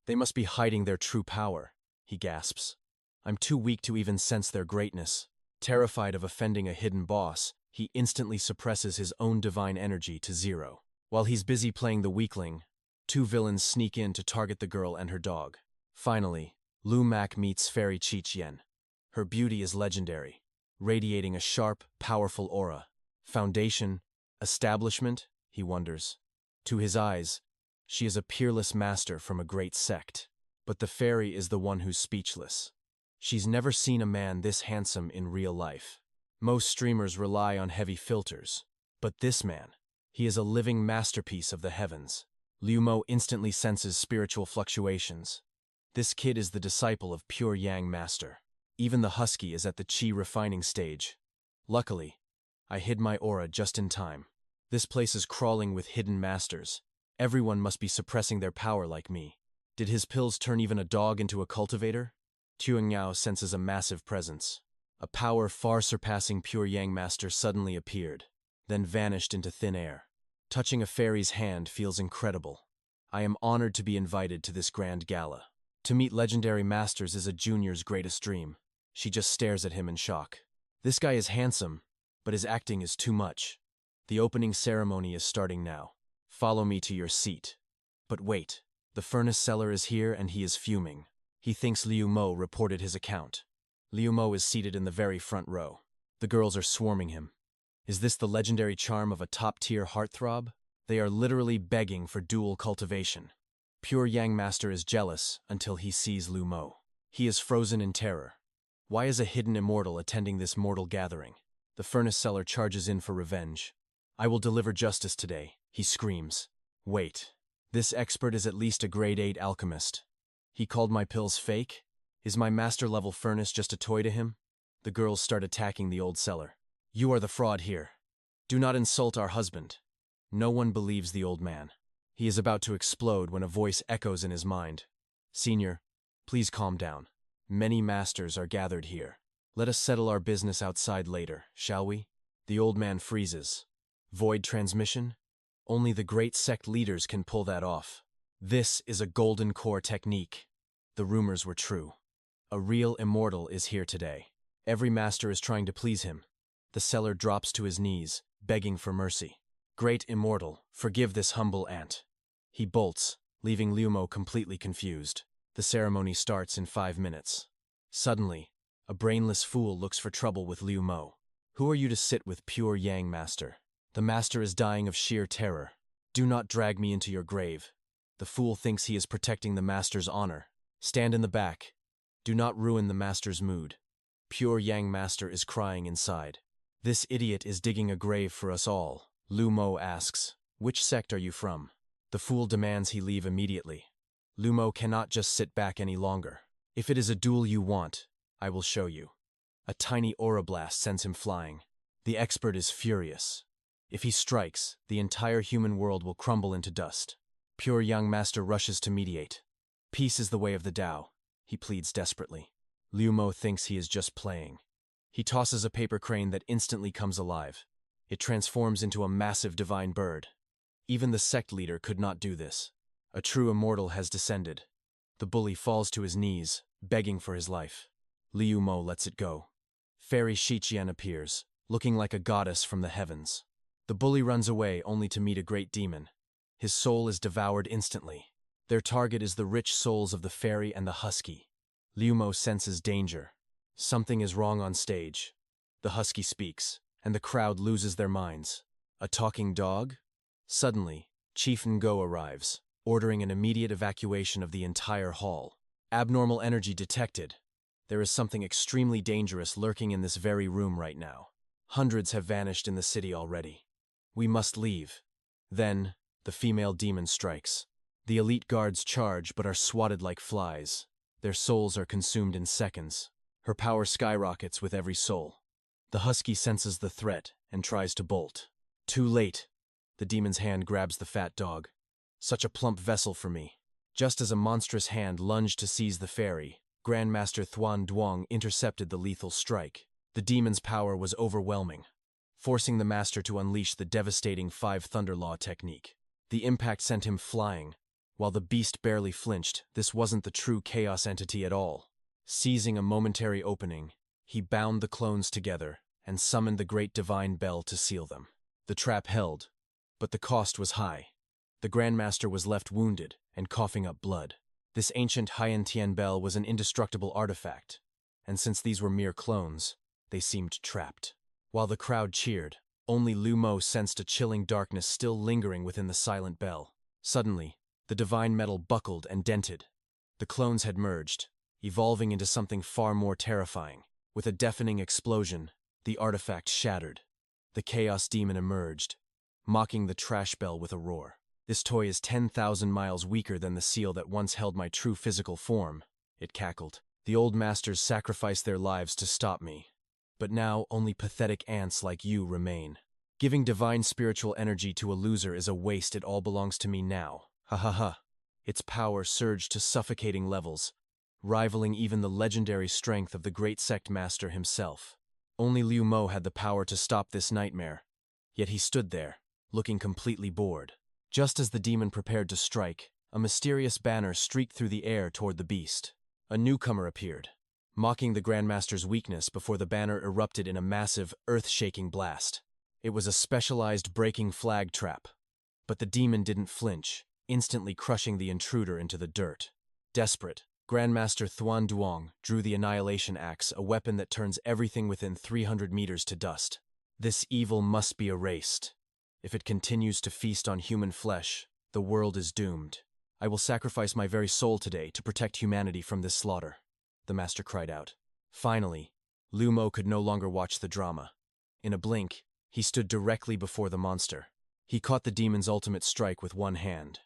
They must be hiding their true power, he gasps. I'm too weak to even sense their greatness. Terrified of offending a hidden boss, he instantly suppresses his own divine energy to 0. While he's busy playing the weakling, two villains sneak in to target the girl and her dog. Finally, Lu Mak meets Fairy Qiqian. Her beauty is legendary, radiating a sharp, powerful aura. Foundation, establishment, he wonders. To his eyes, she is a peerless master from a great sect. But the fairy is the one who's speechless. She's never seen a man this handsome in real life. Most streamers rely on heavy filters. But this man, he is a living masterpiece of the heavens. Liu Mo instantly senses spiritual fluctuations. This kid is the disciple of pure Yang master. Even the husky is at the Qi refining stage. Luckily, I hid my aura just in time. This place is crawling with hidden masters. Everyone must be suppressing their power like me. Did his pills turn even a dog into a cultivator? Tuangyao senses a massive presence. A power far surpassing pure Yang master suddenly appeared, then vanished into thin air. Touching a fairy's hand feels incredible. I am honored to be invited to this grand gala. To meet legendary masters is a junior's greatest dream. She just stares at him in shock. This guy is handsome, but his acting is too much. The opening ceremony is starting now. Follow me to your seat. But wait, the furnace seller is here and he is fuming. He thinks Liu Mo reported his account. Liu Mo is seated in the very front row. The girls are swarming him. Is this the legendary charm of a top-tier heartthrob? They are literally begging for dual cultivation. Pure Yang master is jealous until he sees Liu Mo. He is frozen in terror. Why is a hidden immortal attending this mortal gathering? The furnace seller charges in for revenge. I will deliver justice today, he screams. Wait, this expert is at least a grade 8 alchemist. He called my pills fake? Is my master-level furnace just a toy to him? The girls start attacking the old seller. You are the fraud here. Do not insult our husband. No one believes the old man. He is about to explode when a voice echoes in his mind. Senior, please calm down. Many masters are gathered here. Let us settle our business outside later, shall we? The old man freezes. Void transmission? Only the great sect leaders can pull that off. This is a golden core technique. The rumors were true. A real immortal is here today. Every master is trying to please him. The seller drops to his knees, begging for mercy. Great immortal, forgive this humble ant. He bolts, leaving Liu Mo completely confused. The ceremony starts in 5 minutes. Suddenly, a brainless fool looks for trouble with Liu Mo. Who are you to sit with pure Yang master? The master is dying of sheer terror. Do not drag me into your grave. The fool thinks he is protecting the master's honor. Stand in the back. Do not ruin the master's mood. Pure Yang master is crying inside. This idiot is digging a grave for us all. Liu Mo asks, which sect are you from? The fool demands he leave immediately. Liu Mo cannot just sit back any longer. If it is a duel you want, I will show you. A tiny aura blast sends him flying. The expert is furious. If he strikes, the entire human world will crumble into dust. Pure Yang master rushes to mediate. Peace is the way of the Tao, he pleads desperately. Liu Mo thinks he is just playing. He tosses a paper crane that instantly comes alive. It transforms into a massive divine bird. Even the sect leader could not do this. A true immortal has descended. The bully falls to his knees, begging for his life. Liu Mo lets it go. Fairy Qiqian appears, looking like a goddess from the heavens. The bully runs away only to meet a great demon. His soul is devoured instantly. Their target is the rich souls of the fairy and the husky. Liu Mo senses danger. Something is wrong on stage. The husky speaks, and the crowd loses their minds. A talking dog? Suddenly, Chief Ngo arrives, ordering an immediate evacuation of the entire hall. Abnormal energy detected. There is something extremely dangerous lurking in this very room right now. Hundreds have vanished in the city already. We must leave. Then, the female demon strikes. The elite guards charge but are swatted like flies. Their souls are consumed in seconds. Her power skyrockets with every soul. The husky senses the threat and tries to bolt. Too late. The demon's hand grabs the fat dog. Such a plump vessel for me. Just as a monstrous hand lunged to seize the fairy, Grandmaster Thuan Duong intercepted the lethal strike. The demon's power was overwhelming, forcing the master to unleash the devastating 5 Thunder Law technique. The impact sent him flying. While the beast barely flinched, this wasn't the true chaos entity at all. Seizing a momentary opening, he bound the clones together and summoned the great divine bell to seal them. The trap held, But the cost was high. The Grandmaster was left wounded and coughing up blood. This ancient Haiyan Tian bell was an indestructible artifact, and since these were mere clones, they seemed trapped. While the crowd cheered, only Lu Mo sensed a chilling darkness still lingering within the silent bell. Suddenly, the divine metal buckled and dented. The clones had merged, evolving into something far more terrifying. With a deafening explosion, the artifact shattered. The Chaos Demon emerged, mocking the trash bell with a roar. "This toy is 10,000 miles weaker than the seal that once held my true physical form," it cackled. "The old masters sacrificed their lives to stop me. But now only pathetic ants like you remain. Giving divine spiritual energy to a loser is a waste. It all belongs to me now. Ha ha ha." Its power surged to suffocating levels, rivaling even the legendary strength of the great sect master himself. Only Liu Mo had the power to stop this nightmare, yet he stood there, looking completely bored. Just as the demon prepared to strike, a mysterious banner streaked through the air toward the beast. A newcomer appeared, mocking the Grandmaster's weakness before the banner erupted in a massive, earth-shaking blast. It was a specialized breaking flag trap. But the demon didn't flinch, instantly crushing the intruder into the dirt. Desperate, Grandmaster Thuan Duong drew the Annihilation Axe, a weapon that turns everything within 300 meters to dust. "This evil must be erased. If it continues to feast on human flesh, the world is doomed. I will sacrifice my very soul today to protect humanity from this slaughter," the master cried out. Finally, Lu Mo could no longer watch the drama. In a blink, he stood directly before the monster. He caught the demon's ultimate strike with one hand.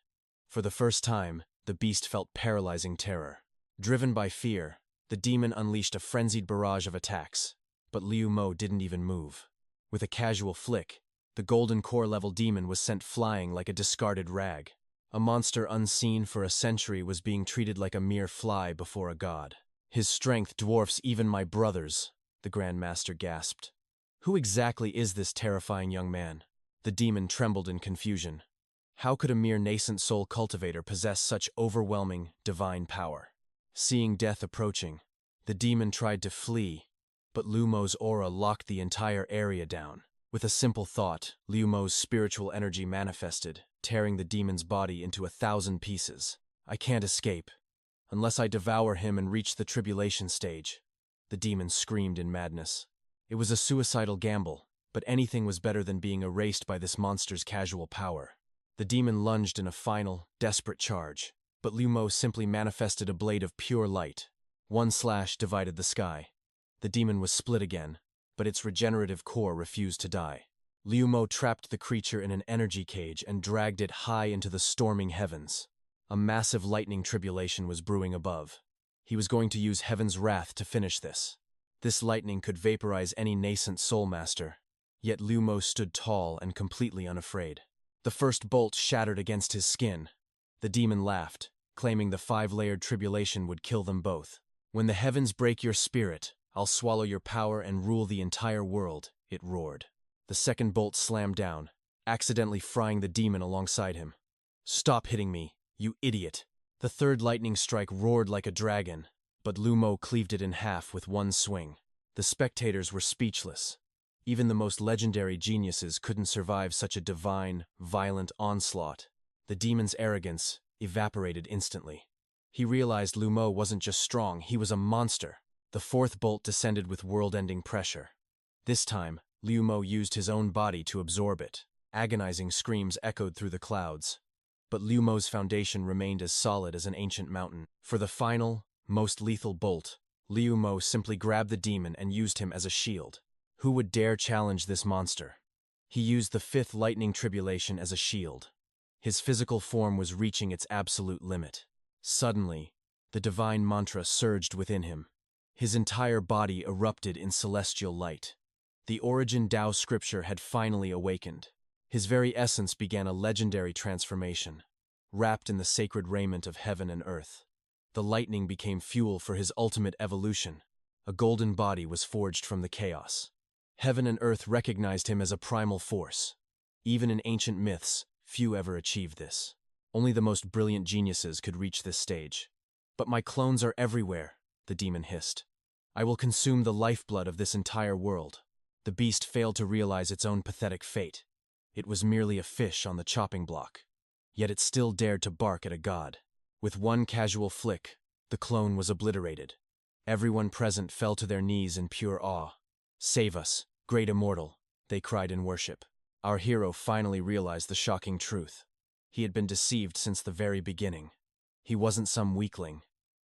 For the first time, the beast felt paralyzing terror. Driven by fear, the demon unleashed a frenzied barrage of attacks, but Liu Mo didn't even move. With a casual flick, the golden core-level demon was sent flying like a discarded rag. A monster unseen for a century was being treated like a mere fly before a god. "His strength dwarfs even my brother's," the Grand Master gasped. "Who exactly is this terrifying young man?" The demon trembled in confusion. How could a mere nascent soul cultivator possess such overwhelming, divine power? Seeing death approaching, the demon tried to flee, but Liu Mo's aura locked the entire area down. With a simple thought, Liu Mo's spiritual energy manifested, tearing the demon's body into 1,000 pieces. "I can't escape, unless I devour him and reach the tribulation stage," the demon screamed in madness. It was a suicidal gamble, but anything was better than being erased by this monster's casual power. The demon lunged in a final, desperate charge, but Liu Mo simply manifested a blade of pure light. One slash divided the sky. The demon was split again, but its regenerative core refused to die. Liu Mo trapped the creature in an energy cage and dragged it high into the storming heavens. A massive lightning tribulation was brewing above. He was going to use heaven's wrath to finish this. This lightning could vaporize any nascent soul master, yet Liu Mo stood tall and completely unafraid. The first bolt shattered against his skin. The demon laughed, claiming the 5-layered tribulation would kill them both. "When the heavens break your spirit, I'll swallow your power and rule the entire world," it roared. The second bolt slammed down, accidentally frying the demon alongside him. "Stop hitting me, you idiot!" The third lightning strike roared like a dragon, but Liu Mo cleaved it in half with one swing. The spectators were speechless. Even the most legendary geniuses couldn't survive such a divine, violent onslaught. The demon's arrogance evaporated instantly. He realized Liu Mo wasn't just strong, he was a monster. The fourth bolt descended with world-ending pressure. This time, Liu Mo used his own body to absorb it. Agonizing screams echoed through the clouds. But Liu Mo's foundation remained as solid as an ancient mountain. For the final, most lethal bolt, Liu Mo simply grabbed the demon and used him as a shield. Who would dare challenge this monster? He used the 5th lightning tribulation as a shield. His physical form was reaching its absolute limit. Suddenly, the divine mantra surged within him. His entire body erupted in celestial light. The origin Tao scripture had finally awakened. His very essence began a legendary transformation. Wrapped in the sacred raiment of heaven and earth, the lightning became fuel for his ultimate evolution. A golden body was forged from the chaos. Heaven and earth recognized him as a primal force. Even in ancient myths, few ever achieved this. Only the most brilliant geniuses could reach this stage. "But my clones are everywhere," the demon hissed. "I will consume the lifeblood of this entire world." The beast failed to realize its own pathetic fate. It was merely a fish on the chopping block. Yet it still dared to bark at a god. With one casual flick, the clone was obliterated. Everyone present fell to their knees in pure awe. "Save us, great immortal," they cried in worship. Our hero finally realized the shocking truth. He had been deceived since the very beginning. He wasn't some weakling.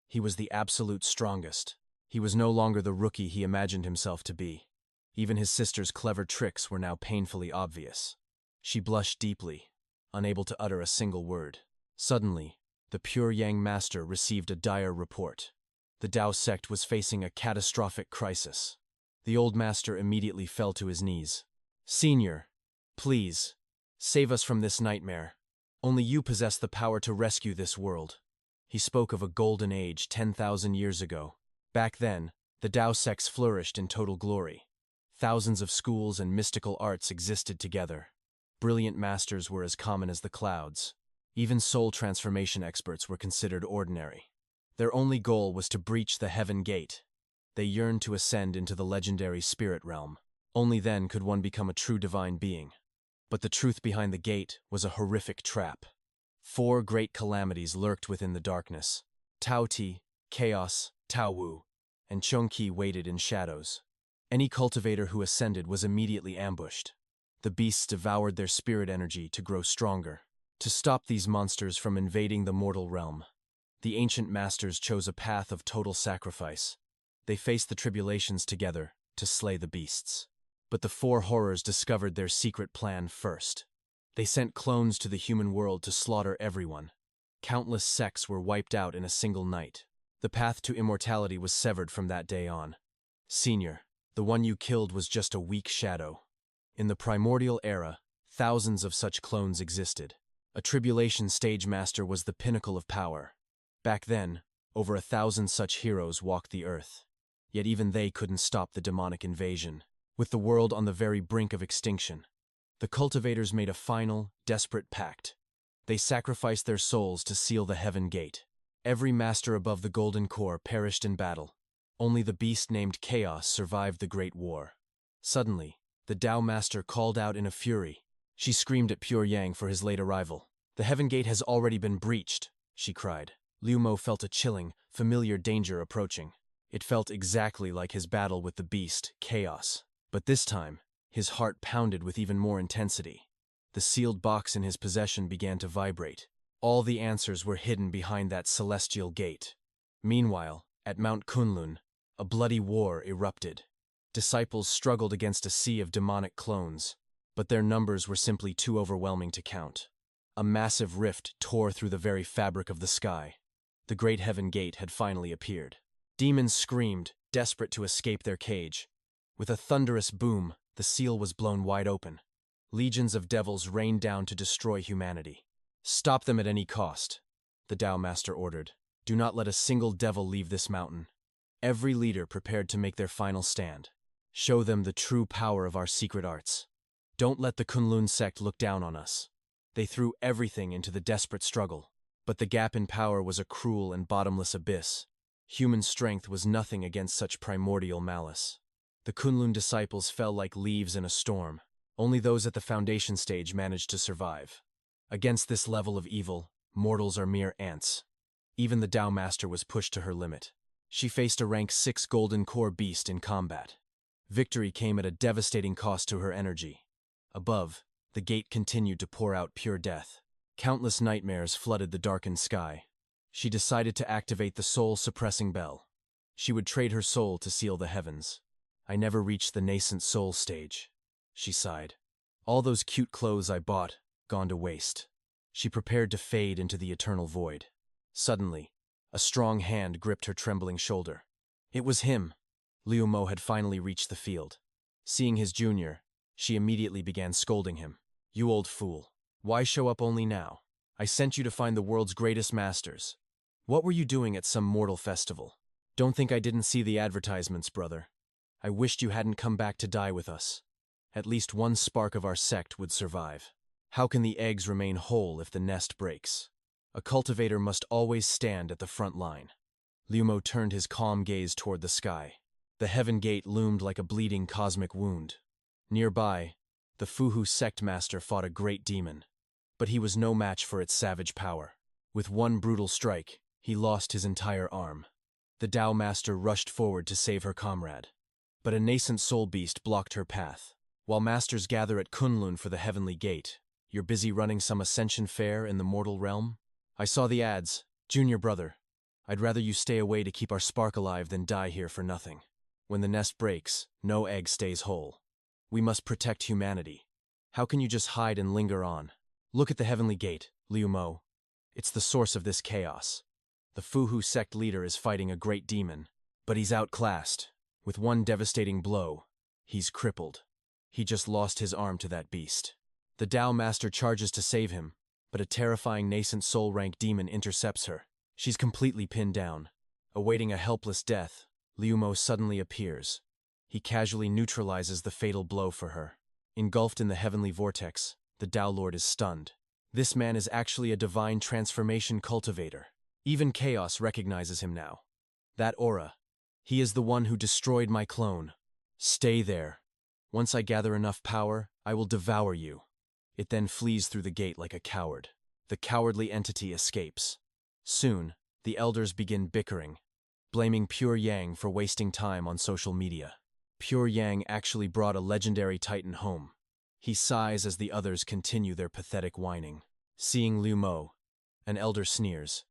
He was the absolute strongest. He was no longer the rookie he imagined himself to be. Even his sister's clever tricks were now painfully obvious. She blushed deeply, unable to utter a single word. Suddenly, the Pure Yang Master received a dire report. The Tao sect was facing a catastrophic crisis. The old master immediately fell to his knees. "Senior, please, save us from this nightmare. Only you possess the power to rescue this world." He spoke of a golden age 10,000 years ago. Back then, the Tao sects flourished in total glory. Thousands of schools and mystical arts existed together. Brilliant masters were as common as the clouds. Even soul transformation experts were considered ordinary. Their only goal was to breach the heaven gate. They yearned to ascend into the legendary spirit realm. Only then could one become a true divine being. But the truth behind the gate was a horrific trap. 4 great calamities lurked within the darkness. Tao Ti, Chaos, Tao Wu, and Chongqi waited in shadows. Any cultivator who ascended was immediately ambushed. The beasts devoured their spirit energy to grow stronger. To stop these monsters from invading the mortal realm, the ancient masters chose a path of total sacrifice. They faced the tribulations together to slay the beasts. But the 4 horrors discovered their secret plan first. They sent clones to the human world to slaughter everyone. Countless sects were wiped out in a single night. The path to immortality was severed from that day on. "Senior, the one you killed was just a weak shadow." In the primordial era, thousands of such clones existed. A tribulation stage master was the pinnacle of power. Back then, over 1,000 such heroes walked the earth. Yet even they couldn't stop the demonic invasion. With the world on the very brink of extinction, the cultivators made a final, desperate pact. They sacrificed their souls to seal the heaven gate. Every master above the golden core perished in battle. Only the beast named Chaos survived the great war. Suddenly, the Tao master called out in a fury. She screamed at Pure Yang for his late arrival. "The heaven gate has already been breached," she cried. Liu Mo felt a chilling, familiar danger approaching. It felt exactly like his battle with the beast, Chaos. But this time, his heart pounded with even more intensity. The sealed box in his possession began to vibrate. All the answers were hidden behind that celestial gate. Meanwhile, at Mount Kunlun, a bloody war erupted. Disciples struggled against a sea of demonic clones, but their numbers were simply too overwhelming to count. A massive rift tore through the very fabric of the sky. The great heaven gate had finally appeared. Demons screamed, desperate to escape their cage. With a thunderous boom, the seal was blown wide open. Legions of devils rained down to destroy humanity. "Stop them at any cost," the Tao master ordered. "Do not let a single devil leave this mountain." Every leader prepared to make their final stand. "Show them the true power of our secret arts. Don't let the Kunlun sect look down on us." They threw everything into the desperate struggle. But the gap in power was a cruel and bottomless abyss. Human strength was nothing against such primordial malice. The Kunlun disciples fell like leaves in a storm. Only those at the foundation stage managed to survive. Against this level of evil, mortals are mere ants. Even the Tao master was pushed to her limit. She faced a rank 6 golden core beast in combat. Victory came at a devastating cost to her energy. Above, the gate continued to pour out pure death. Countless nightmares flooded the darkened sky. She decided to activate the soul-suppressing bell. She would trade her soul to seal the heavens. "I never reached the nascent soul stage," she sighed. "All those cute clothes I bought, gone to waste." She prepared to fade into the eternal void. Suddenly, a strong hand gripped her trembling shoulder. It was him. Liu Mo had finally reached the field. Seeing his junior, she immediately began scolding him. "You old fool. Why show up only now? I sent you to find the world's greatest masters. What were you doing at some mortal festival? Don't think I didn't see the advertisements, brother. I wished you hadn't come back to die with us. At least one spark of our sect would survive. How can the eggs remain whole if the nest breaks? A cultivator must always stand at the front line." Liu Mo turned his calm gaze toward the sky. The heaven gate loomed like a bleeding cosmic wound. Nearby, The Fuhu sect master fought a great demon, but he was no match for its savage power. With one brutal strike, he lost his entire arm. The Tao master rushed forward to save her comrade, but a nascent soul beast blocked her path. While masters gather at Kunlun for the heavenly gate, you're busy running some ascension fair in the mortal realm? I saw the ads. Junior brother, I'd rather you stay away to keep our spark alive than die here for nothing. When the nest breaks, no egg stays whole. We must protect humanity. How can you just hide and linger on? Look at the heavenly gate, Liu Mo. It's the source of this chaos. The Fuhu sect leader is fighting a great demon, but he's outclassed. With one devastating blow, he's crippled. He just lost his arm to that beast. The Tao master charges to save him, but a terrifying nascent soul-rank demon intercepts her. She's completely pinned down. Awaiting a helpless death, Liu Mo suddenly appears. He casually neutralizes the fatal blow for her. Engulfed in the heavenly vortex, the Tao Lord is stunned. This man is actually a divine transformation cultivator. Even chaos recognizes him now. That aura. He is the one who destroyed my clone. Stay there. Once I gather enough power, I will devour you. It then flees through the gate like a coward. The cowardly entity escapes. Soon, the elders begin bickering, blaming Pure Yang for wasting time on social media. Pure Yang actually brought a legendary titan home. He sighs as the others continue their pathetic whining. Seeing Liu Mo, an elder sneers.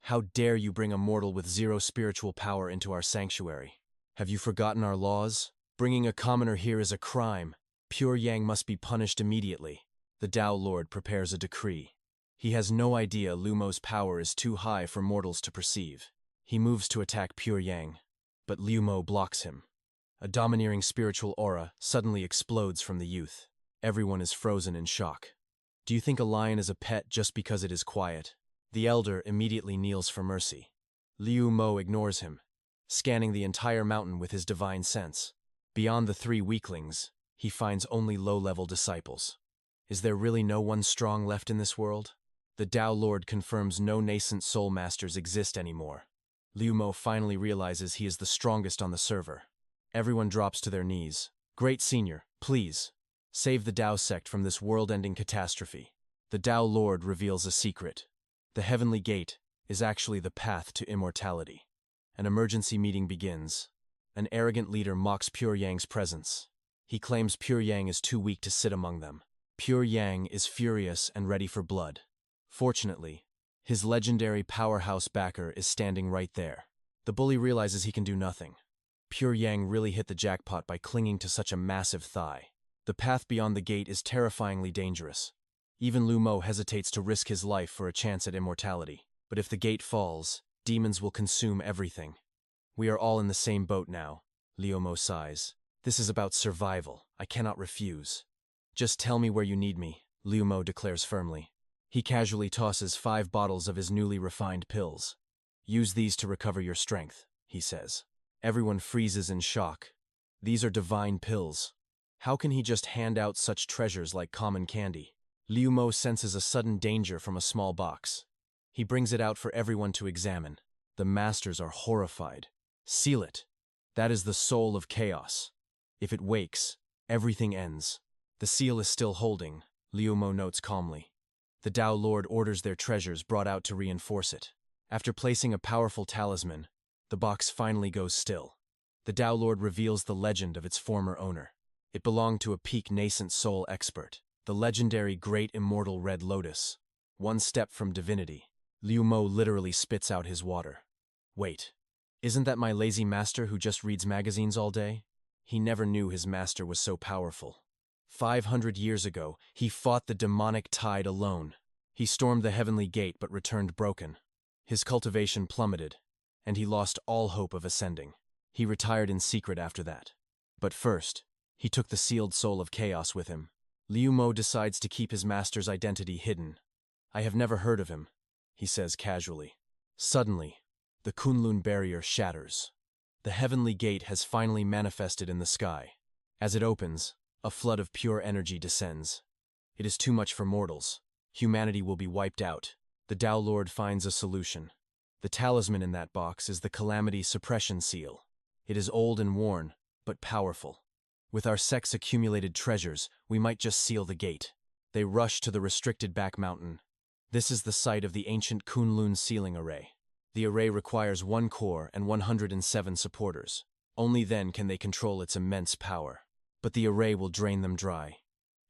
How dare you bring a mortal with zero spiritual power into our sanctuary? Have you forgotten our laws? Bringing a commoner here is a crime. Pure Yang must be punished immediately. The Tao Lord prepares a decree. He has no idea Liu Mo's power is too high for mortals to perceive. He moves to attack Pure Yang, but Liu Mo blocks him. A domineering spiritual aura suddenly explodes from the youth. Everyone is frozen in shock. Do you think a lion is a pet just because it is quiet? The elder immediately kneels for mercy. Liu Mo ignores him, scanning the entire mountain with his divine sense. Beyond the three weaklings, he finds only low-level disciples. Is there really no one strong left in this world? The Tao Lord confirms no nascent soul masters exist anymore. Liu Mo finally realizes he is the strongest on the server. Everyone drops to their knees. Great Senior, please, save the Tao sect from this world-ending catastrophe. The Tao Lord reveals a secret. The heavenly gate is actually the path to immortality. An emergency meeting begins. An arrogant leader mocks Pure Yang's presence. He claims Pure Yang is too weak to sit among them. Pure Yang is furious and ready for blood. Fortunately, his legendary powerhouse backer is standing right there. The bully realizes he can do nothing. Pure Yang really hit the jackpot by clinging to such a massive thigh. The path beyond the gate is terrifyingly dangerous. Even Liu Mo hesitates to risk his life for a chance at immortality. But if the gate falls, demons will consume everything. We are all in the same boat now, Liu Mo sighs. This is about survival. I cannot refuse. Just tell me where you need me, Liu Mo declares firmly. He casually tosses 5 bottles of his newly refined pills. Use these to recover your strength, he says. Everyone freezes in shock. These are divine pills. How can he just hand out such treasures like common candy? Liu Mo senses a sudden danger from a small box. He brings it out for everyone to examine. The masters are horrified. Seal it. That is the soul of chaos. If it wakes, everything ends. The seal is still holding, Liu Mo notes calmly. The Tao Lord orders their treasures brought out to reinforce it. After placing a powerful talisman, the box finally goes still. The Tao Lord reveals the legend of its former owner. It belonged to a peak nascent soul expert, the legendary Great Immortal Red Lotus. One step from divinity. Liu Mo literally spits out his water. Wait, isn't that my lazy master who just reads magazines all day? He never knew his master was so powerful. 500 years ago, he fought the demonic tide alone. He stormed the heavenly gate but returned broken. His cultivation plummeted, and he lost all hope of ascending. He retired in secret after that. But first, he took the sealed soul of chaos with him. Liu Mo decides to keep his master's identity hidden. I have never heard of him, he says casually. Suddenly, the Kunlun barrier shatters. The heavenly gate has finally manifested in the sky. As it opens, a flood of pure energy descends. It is too much for mortals. Humanity will be wiped out. The Tao Lord finds a solution. The talisman in that box is the Calamity Suppression Seal. It is old and worn, but powerful. With our sect's accumulated treasures, we might just seal the gate. They rush to the restricted back mountain. This is the site of the ancient Kunlun sealing array. The array requires 1 core and 107 supporters. Only then can they control its immense power. But the array will drain them dry.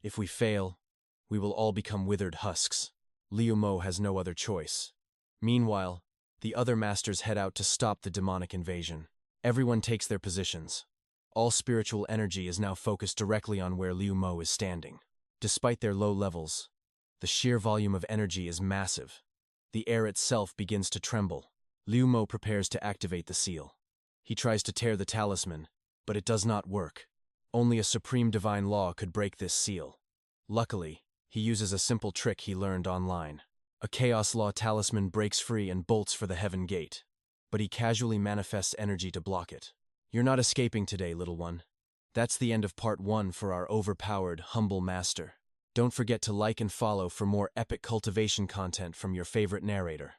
If we fail, we will all become withered husks. Liu Mo has no other choice. Meanwhile, the other masters head out to stop the demonic invasion. Everyone takes their positions. All spiritual energy is now focused directly on where Liu Mo is standing. Despite their low levels, the sheer volume of energy is massive. The air itself begins to tremble. Liu Mo prepares to activate the seal. He tries to tear the talisman, but it does not work. Only a supreme divine law could break this seal. Luckily, he uses a simple trick he learned online. A chaos law talisman breaks free and bolts for the heaven gate, but he casually manifests energy to block it. You're not escaping today, little one. That's the end of part 1 for our overpowered, humble master. Don't forget to like and follow for more epic cultivation content from your favorite narrator.